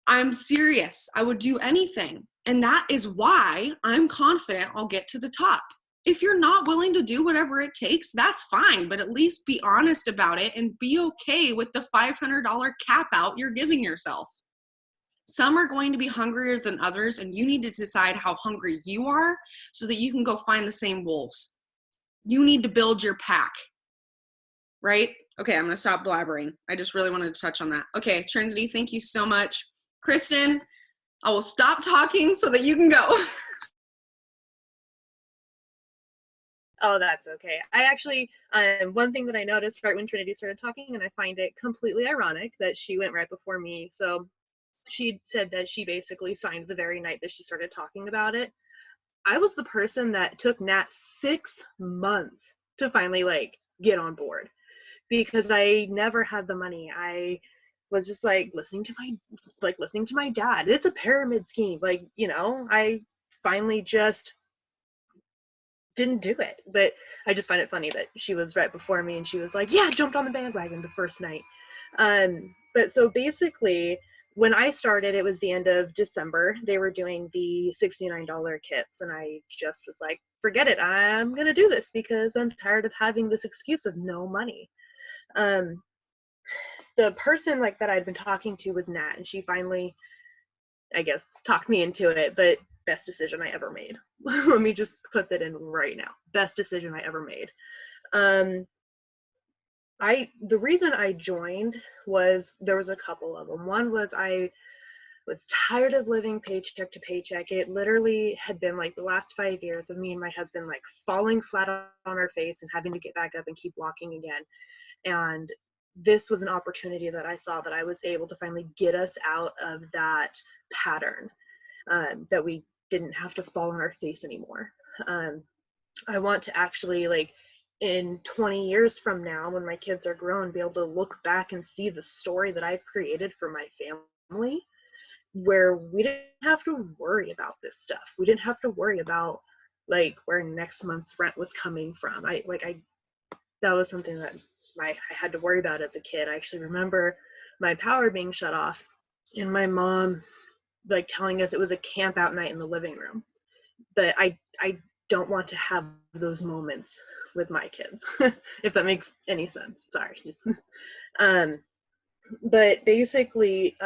I'm serious. I would do anything. And that is why I'm confident I'll get to the top. If you're not willing to do whatever it takes, that's fine. But at least be honest about it and be okay with the $500 cap out you're giving yourself. Some are going to be hungrier than others, and you need to decide how hungry you are so that you can go find the same wolves. You need to build your pack, right? Okay, I'm going to stop blabbering. I just really wanted to touch on that. Okay, Trinity, thank you so much. Kristen, I will stop talking so that you can go. Oh, that's okay. I actually, one thing that I noticed right when Trinity started talking, and I find it completely ironic that she went right before me. So she said that she basically signed the very night that she started talking about it. I was the person that took Nat 6 months to finally like get on board because I never had the money. I was just like listening to my dad. It's a pyramid scheme. Like, you know, I finally just didn't do it. But I just find it funny that she was right before me and she was like, yeah, jumped on the bandwagon the first night. But so basically, when I started, it was the end of December. They were doing the $69 kits, and I just was like, forget it. I'm going to do this because I'm tired of having this excuse of no money. Um, the person like that I'd been talking to was Nat, and she finally, I guess, talked me into it, but best decision I ever made. Let me just put that in right now. Best decision I ever made. The reason I joined was there was a couple of them. One was I was tired of living paycheck to paycheck. It literally had been like the last 5 years of me and my husband like falling flat on our face and having to get back up and keep walking again. And this was an opportunity that I saw that I was able to finally get us out of that pattern, that we didn't have to fall on our face anymore. I want to actually, like, in 20 years from now, when my kids are grown, be able to look back and see the story that I've created for my family, where we didn't have to worry about this stuff. We didn't have to worry about like where next month's rent was coming from. That was something that I had to worry about as a kid. I actually remember my power being shut off and my mom like telling us it was a camp out night in the living room. But I don't want to have those moments with my kids, if that makes any sense. Sorry. But basically,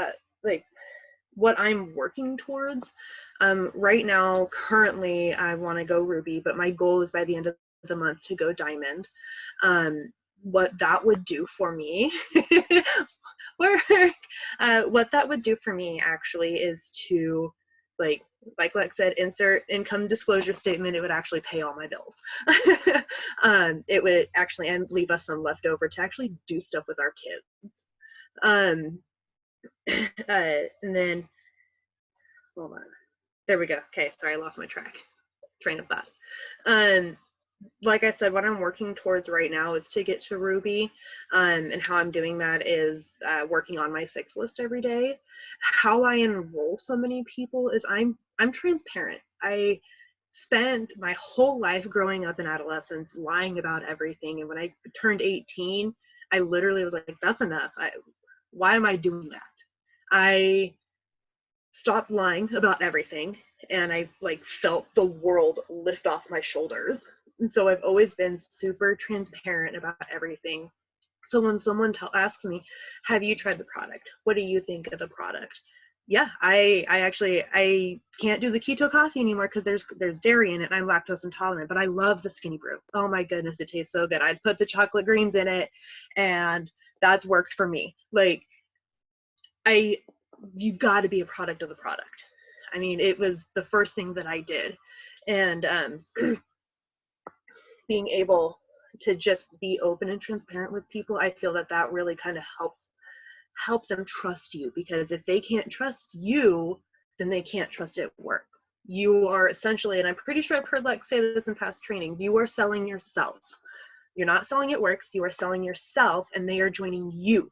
like what I'm working towards, right now, currently, I want to go Ruby, but my goal is by the end of the month to go Diamond. What that would do for me, what that would do for me actually is to, like Lex said, insert income disclosure statement. It would actually pay all my bills. It would actually, and leave us some left over to actually do stuff with our kids. And then, hold on. There we go. Okay, sorry, I lost my train of thought. Like I said, what I'm working towards right now is to get to Ruby, and how I'm doing that is working on my 6 list every day. How I enroll so many people is I'm transparent. I spent my whole life growing up in adolescence lying about everything, and when I turned 18, I literally was like, that's enough. Why am I doing that? I stopped lying about everything, and I've like felt the world lift off my shoulders. And so I've always been super transparent about everything. So when someone asks me, have you tried the product? What do you think of the product? Yeah, I can't do the keto coffee anymore because there's dairy in it and I'm lactose intolerant, but I love the skinny brew. Oh my goodness, it tastes so good. I'd put the chocolate greens in it and that's worked for me. Like, you got to be a product of the product. I mean, it was the first thing that I did. And being able to just be open and transparent with people, I feel that really kind of helps them trust you, because if they can't trust you, then they can't trust it works. You are essentially, and I'm pretty sure I've heard Lex say this in past trainings, you are selling yourself. You're not selling it works, you are selling yourself, and they are joining you.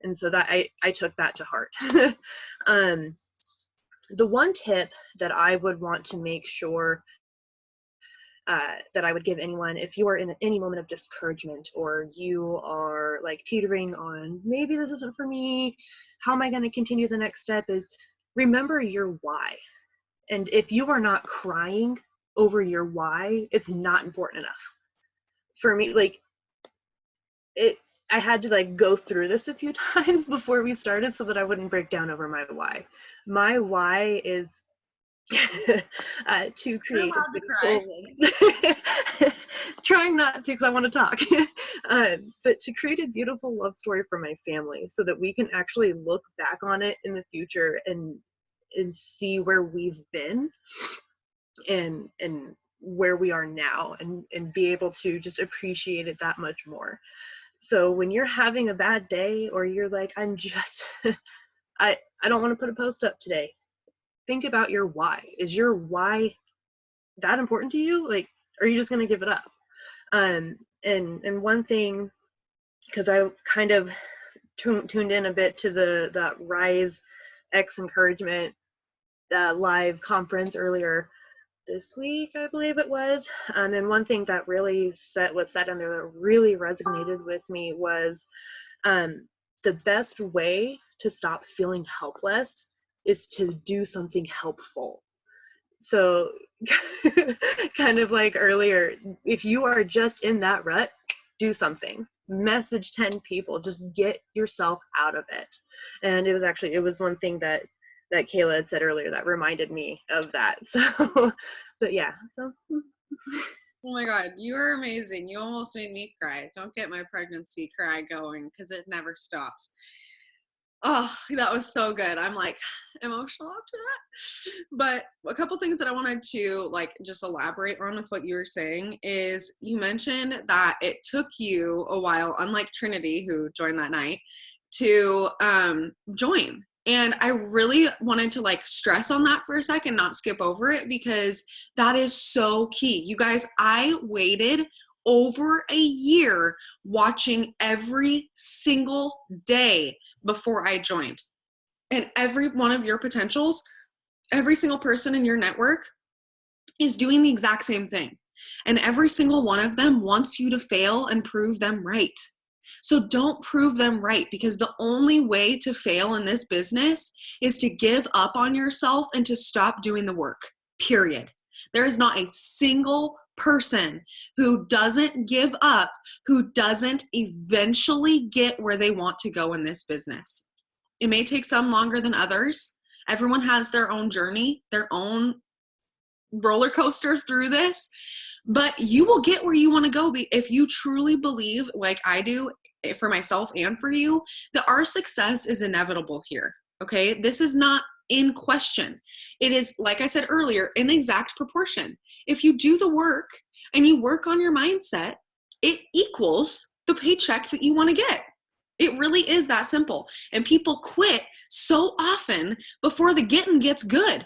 And so that I took that to heart. The one tip that I would want to make sure that I would give anyone, if you are in any moment of discouragement or you are like teetering on, maybe this isn't for me, how am I going to continue the next step, is remember your why. And if you are not crying over your why, it's not important enough. For me, like, I had to like go through this a few times before we started so that I wouldn't break down over my why. My why is to create trying not to because I want to talk, but to create a beautiful love story for my family so that we can actually look back on it in the future and see where we've been and where we are now and be able to just appreciate it that much more. So when you're having a bad day, or you're like, I'm just, I don't want to put a post up today, think about your why. Is your why that important to you? Like, are you just going to give it up? And one thing, because I kind of tuned in a bit to that Rise X Encouragement live conference earlier this week, I believe it was. And one thing that really was said in there that really resonated with me was the best way to stop feeling helpless is to do something helpful. So kind of like earlier, if you are just in that rut, do something. Message 10 people, just get yourself out of it. And it was one thing that Kayla had said earlier that reminded me of that. So, but yeah. So. Oh my God, you are amazing. You almost made me cry. Don't get my pregnancy cry going, because it never stops. Oh, that was so good. I'm like emotional after that. But a couple things that I wanted to like just elaborate on with what you were saying is, you mentioned that it took you a while, unlike Trinity, who joined that night, to join. And I really wanted to like stress on that for a second, not skip over it, because that is so key. You guys, I waited over a year watching every single day before I joined. And every one of your potentials, every single person in your network is doing the exact same thing. And every single one of them wants you to fail and prove them right. So don't prove them right, because the only way to fail in this business is to give up on yourself and to stop doing the work, period. There is not a single person who doesn't give up, who doesn't eventually get where they want to go in this business. It may take some longer than others. Everyone has their own journey, their own roller coaster through this, but you will get where you want to go if you truly believe, like I do, for myself and for you, that our success is inevitable here. Okay, this is not in question. It is, like I said earlier, in exact proportion. If you do the work and you work on your mindset, it equals the paycheck that you want to get. It really is that simple. And people quit so often before the getting gets good.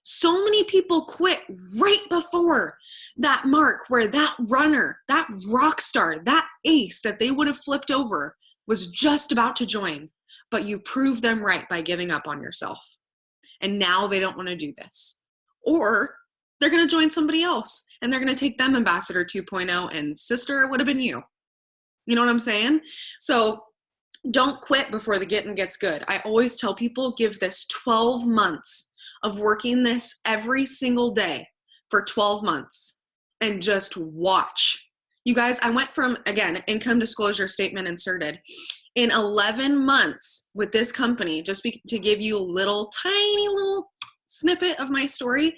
So many people quit right before that mark where that runner, that rock star, that ace that they would have flipped over was just about to join, but you proved them right by giving up on yourself. And now they don't want to do this. Or they're going to join somebody else and they're going to take them Ambassador 2.0, and sister, it would have been you. You know what I'm saying? So don't quit before the getting gets good. I always tell people, give this 12 months of working this every single day for 12 months and just watch. You guys, I went from, again, income disclosure statement inserted. In 11 months with this company, just to give you a tiny little snippet of my story,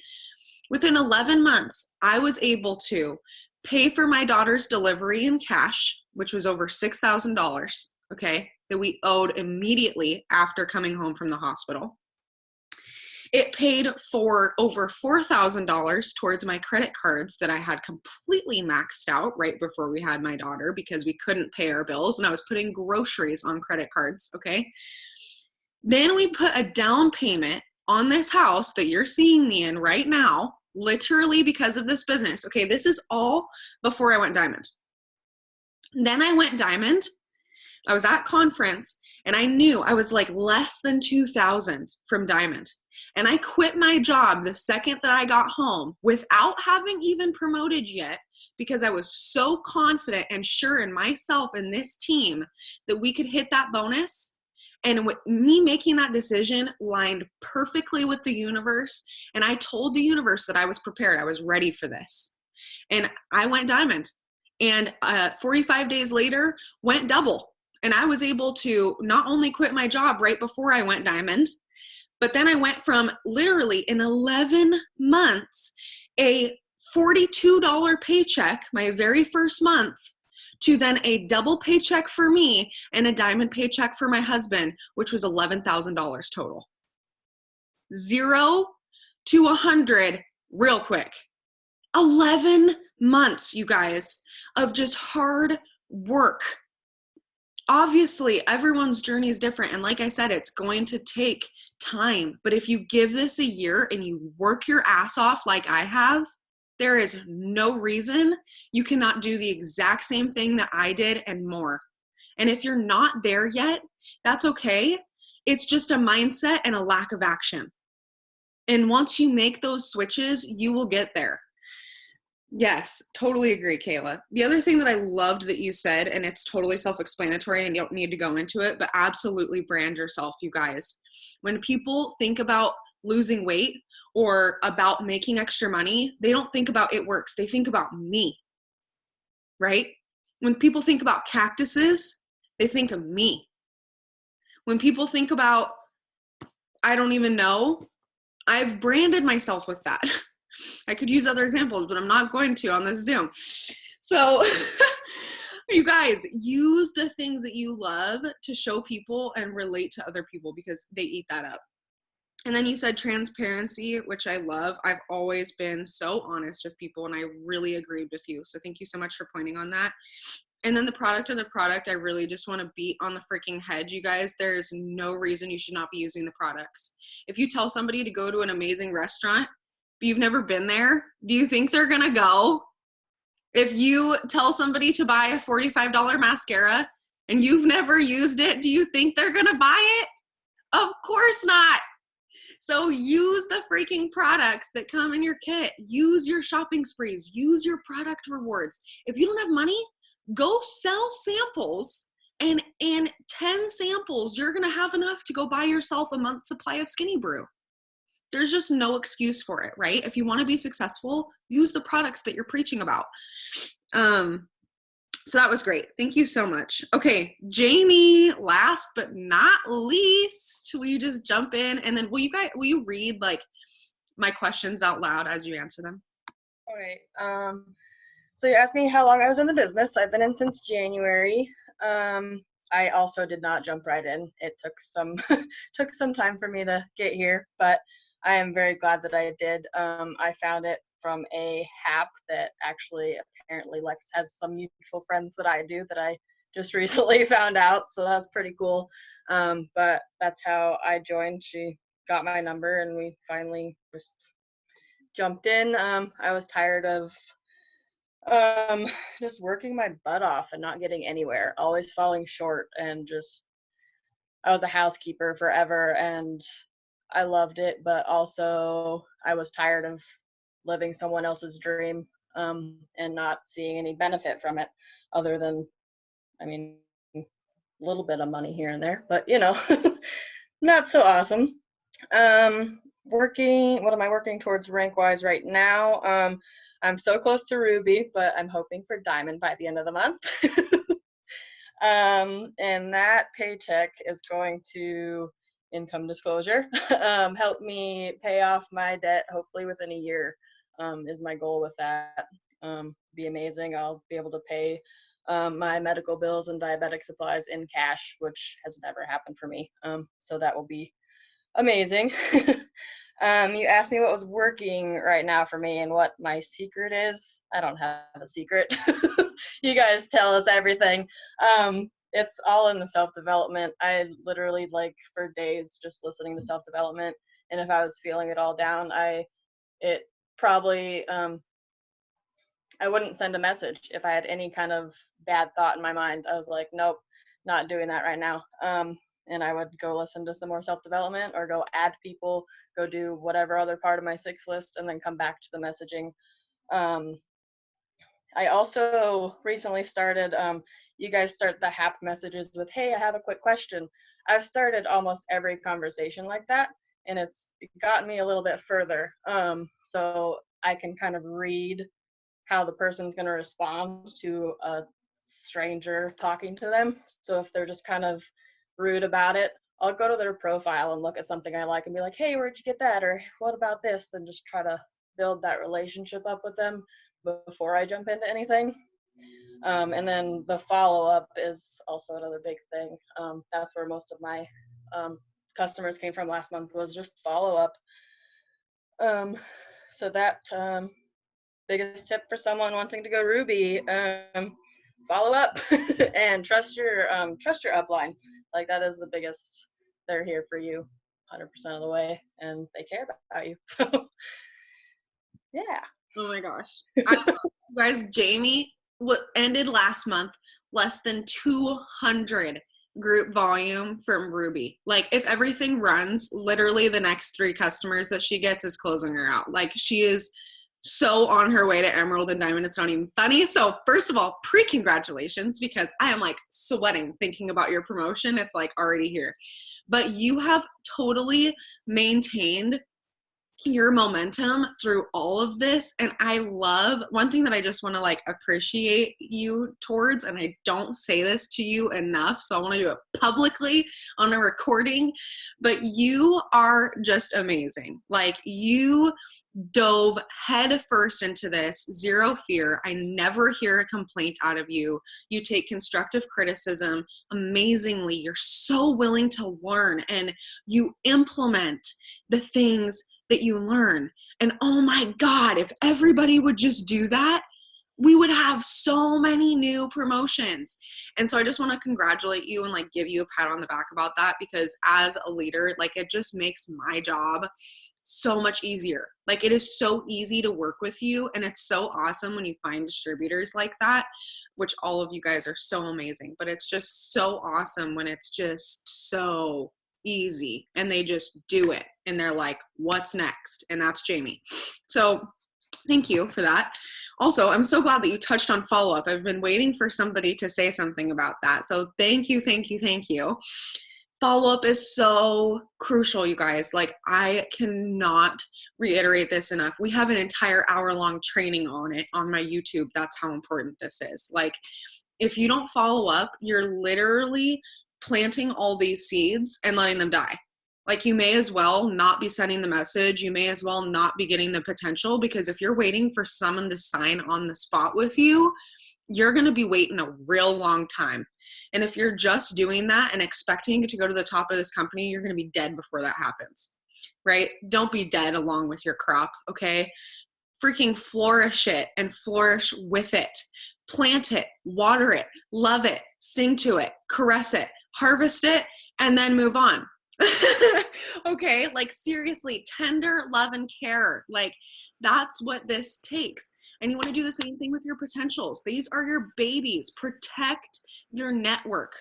within 11 months, I was able to pay for my daughter's delivery in cash, which was over $6,000, okay, that we owed immediately after coming home from the hospital. It paid for over $4,000 towards my credit cards that I had completely maxed out right before we had my daughter, because we couldn't pay our bills and I was putting groceries on credit cards, okay? Then we put a down payment on this house that you're seeing me in right now, literally because of this business. Okay, this is all before I went diamond. Then I went diamond. I was at conference and I knew I was like less than 2,000 from diamond. And I quit my job the second that I got home without having even promoted yet, because I was so confident and sure in myself and this team that we could hit that bonus. And with me making that decision lined perfectly with the universe. And I told the universe that I was prepared. I was ready for this. And I went diamond. And 45 days later, went double. And I was able to not only quit my job right before I went diamond, but then I went from literally in 11 months, a $42 paycheck, my very first month, to then a double paycheck for me and a diamond paycheck for my husband, which was $11,000 total. 0 to 100 real quick. 11 months, you guys, of just hard work. Obviously, everyone's journey is different. And like I said, it's going to take time. But if you give this a year and you work your ass off like I have, there is no reason you cannot do the exact same thing that I did and more. And if you're not there yet, that's okay. It's just a mindset and a lack of action. And once you make those switches, you will get there. Yes, totally agree, Kayla. The other thing that I loved that you said, and it's totally self-explanatory and you don't need to go into it, but absolutely brand yourself, you guys. When people think about losing weight or about making extra money, they don't think about it works. They think about me, right? When people think about cactuses, they think of me. When people think about, I don't even know, I've branded myself with that. I could use other examples, but I'm not going to on this Zoom. So you guys, use the things that you love to show people and relate to other people because they eat that up. And then you said transparency, which I love. I've always been so honest with people and I really agreed with you. So thank you so much for pointing on that. And then the product of the product, I really just want to beat on the freaking head, you guys. There's no reason you should not be using the products. If you tell somebody to go to an amazing restaurant, but you've never been there, do you think they're going to go? If you tell somebody to buy a $45 mascara and you've never used it, do you think they're going to buy it? Of course not. So use the freaking products that come in your kit. Use your shopping sprees. Use your product rewards. If you don't have money, go sell samples, and in 10 samples, you're going to have enough to go buy yourself a month's supply of Skinny Brew. There's just no excuse for it, right? If you want to be successful, use the products that you're preaching about. So that was great. Thank you so much. Okay, Jamie, last but not least, will you just jump in and then will you read like my questions out loud as you answer them? All right. So you asked me how long I was in the business. I've been in since January. I also did not jump right in. It took some time for me to get here, but I am very glad that I did. I found it from a app that actually apparently Lex has some mutual friends that I do that I just recently found out, so that's pretty cool. But that's how I joined. She got my number and we finally just jumped in. I was tired of just working my butt off and not getting anywhere, always falling short, and just I was a housekeeper forever and I loved it, but also I was tired of living someone else's dream and not seeing any benefit from it other than, I mean, a little bit of money here and there, but you know, not so awesome. What am I working towards rank wise right now? I'm so close to Ruby, but I'm hoping for Diamond by the end of the month. And that paycheck is going to, income disclosure, help me pay off my debt, hopefully within a year, is my goal with that. Be amazing. I'll be able to pay my medical bills and diabetic supplies in cash, which has never happened for me. So that will be amazing. You asked me what was working right now for me and what my secret is. I don't have a secret. You guys tell us everything. It's all in the self-development. I literally, like, for days just listening to self-development, and if I was feeling it all down, it probably I wouldn't send a message if I had any kind of bad thought in my mind. I was like, nope, not doing that right now. And I would go listen to some more self-development or go add people, go do whatever other part of my 6 list, and then come back to the messaging. I also recently started, you guys start the HAP messages with, hey, I have a quick question. I've started almost every conversation like that, and it's gotten me a little bit further. So I can kind of read how the person's going to respond to a stranger talking to them. So if they're just kind of rude about it, I'll go to their profile and look at something I like and be like, hey, where'd you get that? Or what about this? And just try to build that relationship up with them before I jump into anything. And then the follow-up is also another big thing. That's where most of my customers came from last month, was just follow-up. So that biggest tip for someone wanting to go Ruby, follow up and trust your upline. Like, that is the biggest. They're here for you 100% of the way, and they care about you. So yeah. Oh my gosh. I love you guys. Jamie ended last month less than 200 group volume from Ruby. Like, if everything runs, literally the next 3 customers that she gets is closing her out. Like, she is so on her way to Emerald and Diamond. It's not even funny. So first of all, pre-congratulations, because I am like sweating thinking about your promotion. It's like already here. But you have totally maintained your momentum through all of this. And I love one thing that I just want to like appreciate you towards, and I don't say this to you enough, so I want to do it publicly on a recording, but you are just amazing. Like, you dove head first into this, zero fear. I never hear a complaint out of you. You take constructive criticism amazingly. You're so willing to learn, and you implement the things that you learn. And oh my God, if everybody would just do that, we would have so many new promotions. And so I just want to congratulate you and like give you a pat on the back about that, because as a leader, like, it just makes my job so much easier. Like, it is so easy to work with you, and it's so awesome when you find distributors like that, which all of you guys are so amazing, but it's just so awesome when it's just so easy and they just do it and they're like, what's next? And that's Jamie. So thank you for that. Also, I'm so glad that you touched on follow-up. I've been waiting for somebody to say something about that. So thank you, thank you, thank you. Follow-up is so crucial, you guys. Like, I cannot reiterate this enough. We have an entire hour-long training on it on my YouTube. That's how important this is. Like, if you don't follow up, you're literally planting all these seeds and letting them die. Like, you may as well not be sending the message. You may as well not be getting the potential, because if you're waiting for someone to sign on the spot with you, you're going to be waiting a real long time. And if you're just doing that and expecting to go to the top of this company, you're going to be dead before that happens, right? Don't be dead along with your crop, okay? Freaking flourish it and flourish with it. Plant it, water it, love it, sing to it, caress it, harvest it, and then move on. Okay, like, seriously, tender love and care. Like, that's what this takes. And you want to do the same thing with your potentials. These are your babies. Protect your network.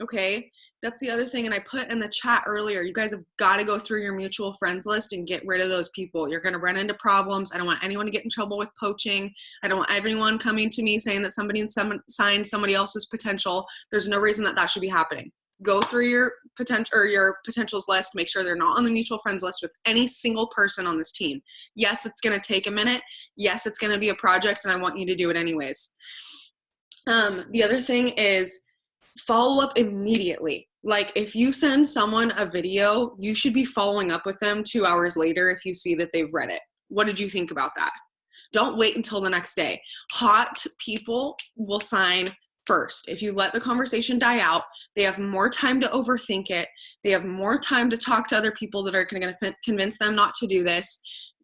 Okay, that's the other thing. And I put in the chat earlier, you guys have got to go through your mutual friends list and get rid of those people. You're going to run into problems. I don't want anyone to get in trouble with poaching. I don't want everyone coming to me saying that somebody signed somebody else's potential. There's no reason that that should be happening. Go through your potentials list. Make sure they're not on the mutual friends list with any single person on this team. Yes, it's going to take a minute. Yes, it's going to be a project, and I want you to do it anyways. The other thing is follow up immediately. Like, if you send someone a video, you should be following up with them 2 hours later if you see that they've read it. What did you think about that? Don't wait until the next day. Hot people will sign first. If you let the conversation die out, they have more time to overthink it. They have more time to talk to other people that are going to convince them not to do this.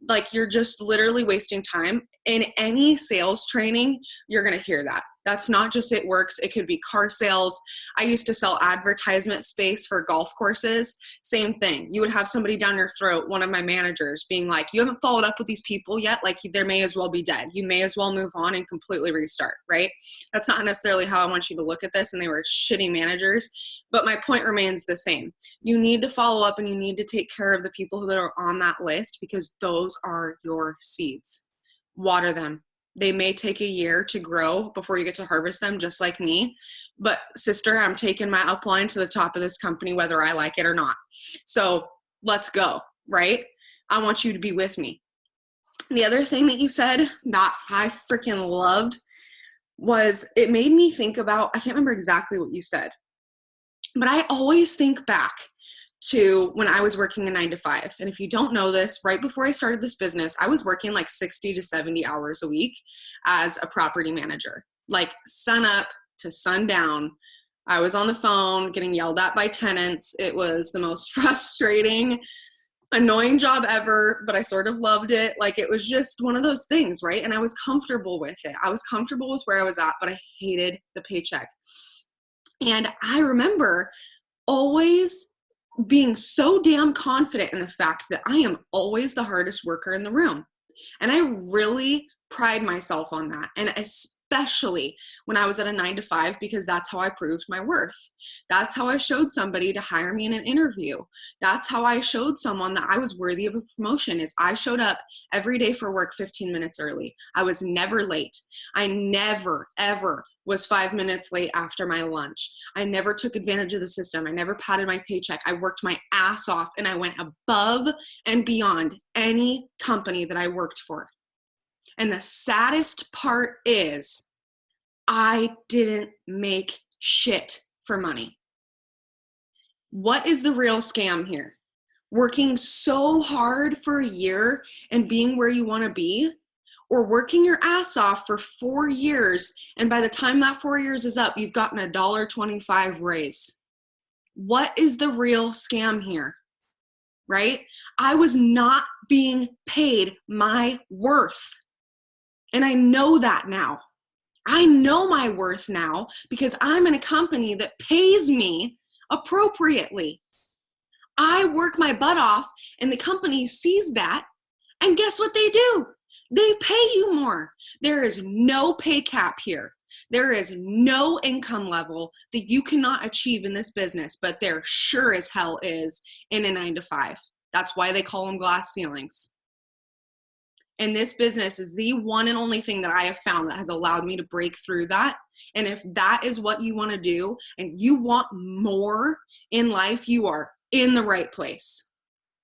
Like, you're just literally wasting time. In any sales training, you're going to hear that. That's not just It Works. It could be car sales. I used to sell advertisement space for golf courses. Same thing. You would have somebody down your throat, one of my managers, being like, you haven't followed up with these people yet. Like, they may as well be dead. You may as well move on and completely restart, right? That's not necessarily how I want you to look at this, and they were shitty managers. But my point remains the same. You need to follow up, and you need to take care of the people that are on that list, because those are your seeds. Water them. They may take a year to grow before you get to harvest them, just like me. But sister, I'm taking my upline to the top of this company, whether I like it or not. So let's go, right? I want you to be with me. The other thing that you said that I freaking loved was, it made me think about, I can't remember exactly what you said, but I always think back to when I was working a 9-to-5. And if you don't know this, right before I started this business, I was working like 60 to 70 hours a week as a property manager, like sun up to sundown. I was on the phone getting yelled at by tenants. It was the most frustrating annoying job ever, but I sort of loved it. Like, it was just one of those things, right? And I was comfortable with it. I was comfortable with where I was at, but I hated the paycheck. And I remember always being so damn confident in the fact that I am always the hardest worker in the room. And I really pride myself on that. And especially when I was at a 9-to-5, because that's how I proved my worth. That's how I showed somebody to hire me in an interview. That's how I showed someone that I was worthy of a promotion, is I showed up every day for work 15 minutes early. I was never late. I never, ever was 5 minutes late after my lunch. I never took advantage of the system. I never padded my paycheck. I worked my ass off, and I went above and beyond any company that I worked for. And the saddest part is I didn't make shit for money. What is the real scam here? Working so hard for a year and being where you want to be, or working your ass off for 4 years, and by the time that 4 years is up, you've gotten a $1.25 raise. What is the real scam here, right? I was not being paid my worth. And I know that now. I know my worth now because I'm in a company that pays me appropriately. I work my butt off, and the company sees that, and guess what they do? They pay you more. There is no pay cap here. There is no income level that you cannot achieve in this business, but there sure as hell is in a 9-to-5. That's why they call them glass ceilings. And this business is the one and only thing that I have found that has allowed me to break through that. And if that is what you want to do and you want more in life, you are in the right place.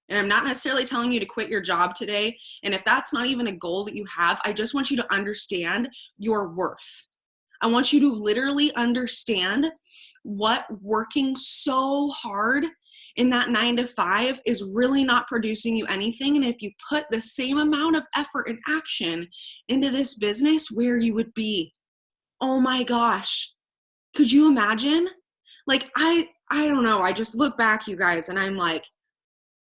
And I'm not necessarily telling you to quit your job today. And if that's not even a goal that you have, I just want you to understand your worth. I want you to literally understand what working so hard in that 9-to-5 is really not producing you anything. And if you put the same amount of effort and action into this business, where you would be. Oh my gosh. Could you imagine? Like, I don't know. I just look back, you guys, and I'm like,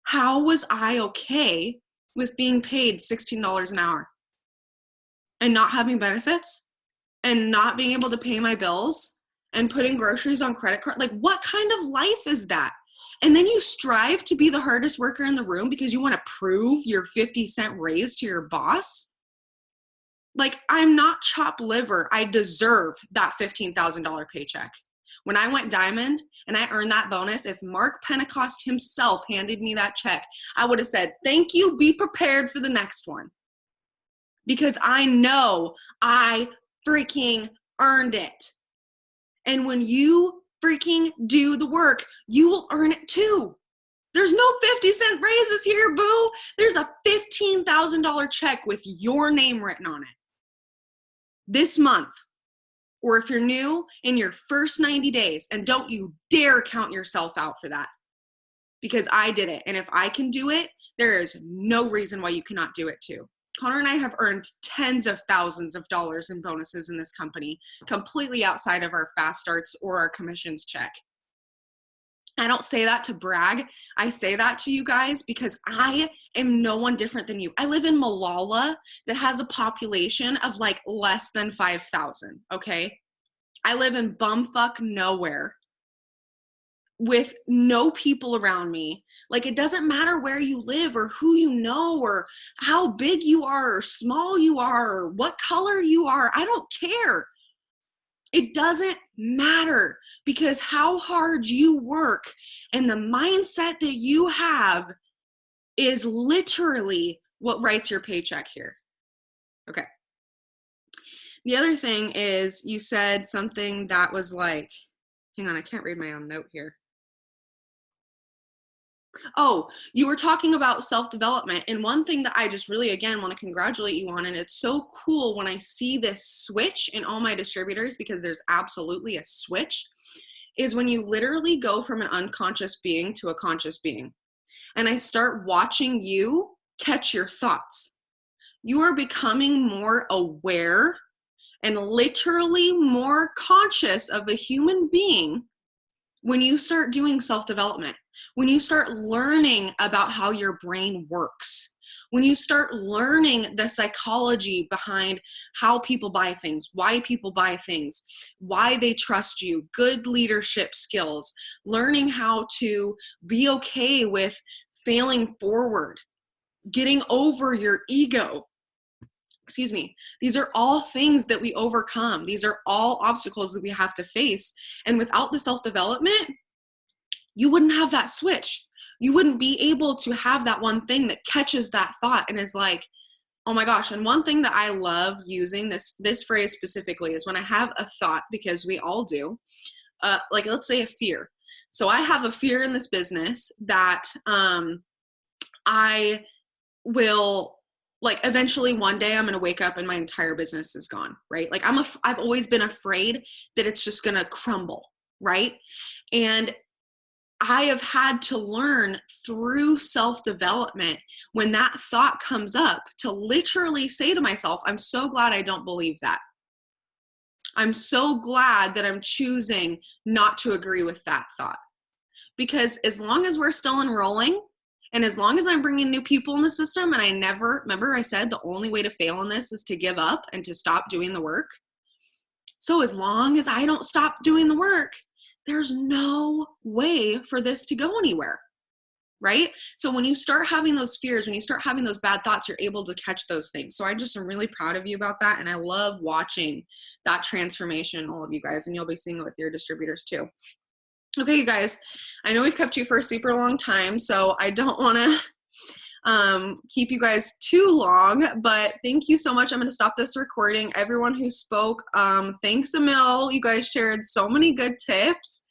how was I okay with being paid $16 an hour and not having benefits and not being able to pay my bills and putting groceries on credit card? Like, what kind of life is that? And then you strive to be the hardest worker in the room because you want to prove your 50-cent raise to your boss. Like, I'm not chopped liver. I deserve that $15,000 paycheck. When I went diamond and I earned that bonus, if Mark Pentecost himself handed me that check, I would have said, thank you, be prepared for the next one. Because I know I freaking earned it. And when you freaking do the work, you will earn it too. There's no 50-cent raises here, boo. There's a $15,000 check with your name written on it. This month, or if you're new, in your first 90 days, and don't you dare count yourself out for that, because I did it. And if I can do it, there is no reason why you cannot do it too. Connor and I have earned tens of thousands of dollars in bonuses in this company, completely outside of our fast starts or our commissions check. I don't say that to brag. I say that to you guys because I am no one different than you. I live in Malala that has a population of like less than 5,000, okay? I live in bumfuck nowhere with no people around me. Like, it doesn't matter where you live or who you know or how big you are or small you are or what color you are. I don't care. It doesn't matter, because how hard you work and the mindset that you have is literally what writes your paycheck here. Okay. The other thing is, you said something that was like, hang on, I can't read my own note here. Oh, you were talking about self-development. And one thing that I just really, again, want to congratulate you on, and it's so cool when I see this switch in all my distributors, because there's absolutely a switch, is when you literally go from an unconscious being to a conscious being. And I start watching you catch your thoughts. You are becoming more aware and literally more conscious of a human being when you start doing self-development, when you start learning about how your brain works, when you start learning the psychology behind how people buy things, why people buy things, why they trust you, good leadership skills, learning how to be okay with failing forward, getting over your ego. Excuse me. These are all things that we overcome. These are all obstacles that we have to face. And without the self-development, you wouldn't have that switch. You wouldn't be able to have that one thing that catches that thought and is like, oh my gosh. And one thing that I love using this phrase specifically is when I have a thought, because we all do, like let's say a fear. So I have a fear in this business that I will, like, eventually one day I'm going to wake up and my entire business is gone, right? Like I've always been afraid that it's just going to crumble, right? And I have had to learn through self-development when that thought comes up to literally say to myself, I'm so glad I don't believe that. I'm so glad that I'm choosing not to agree with that thought. Because as long as we're still enrolling, and as long as I'm bringing new people in the system, and remember I said the only way to fail in this is to give up and to stop doing the work. So as long as I don't stop doing the work, there's no way for this to go anywhere, right? So when you start having those fears, when you start having those bad thoughts, you're able to catch those things. So I just am really proud of you about that. And I love watching that transformation in all of you guys, and you'll be seeing it with your distributors too. Okay, you guys, I know we've kept you for a super long time, so I don't want to keep you guys too long, but thank you so much. I'm going to stop this recording. Everyone who spoke, thanks a mil. You guys shared so many good tips.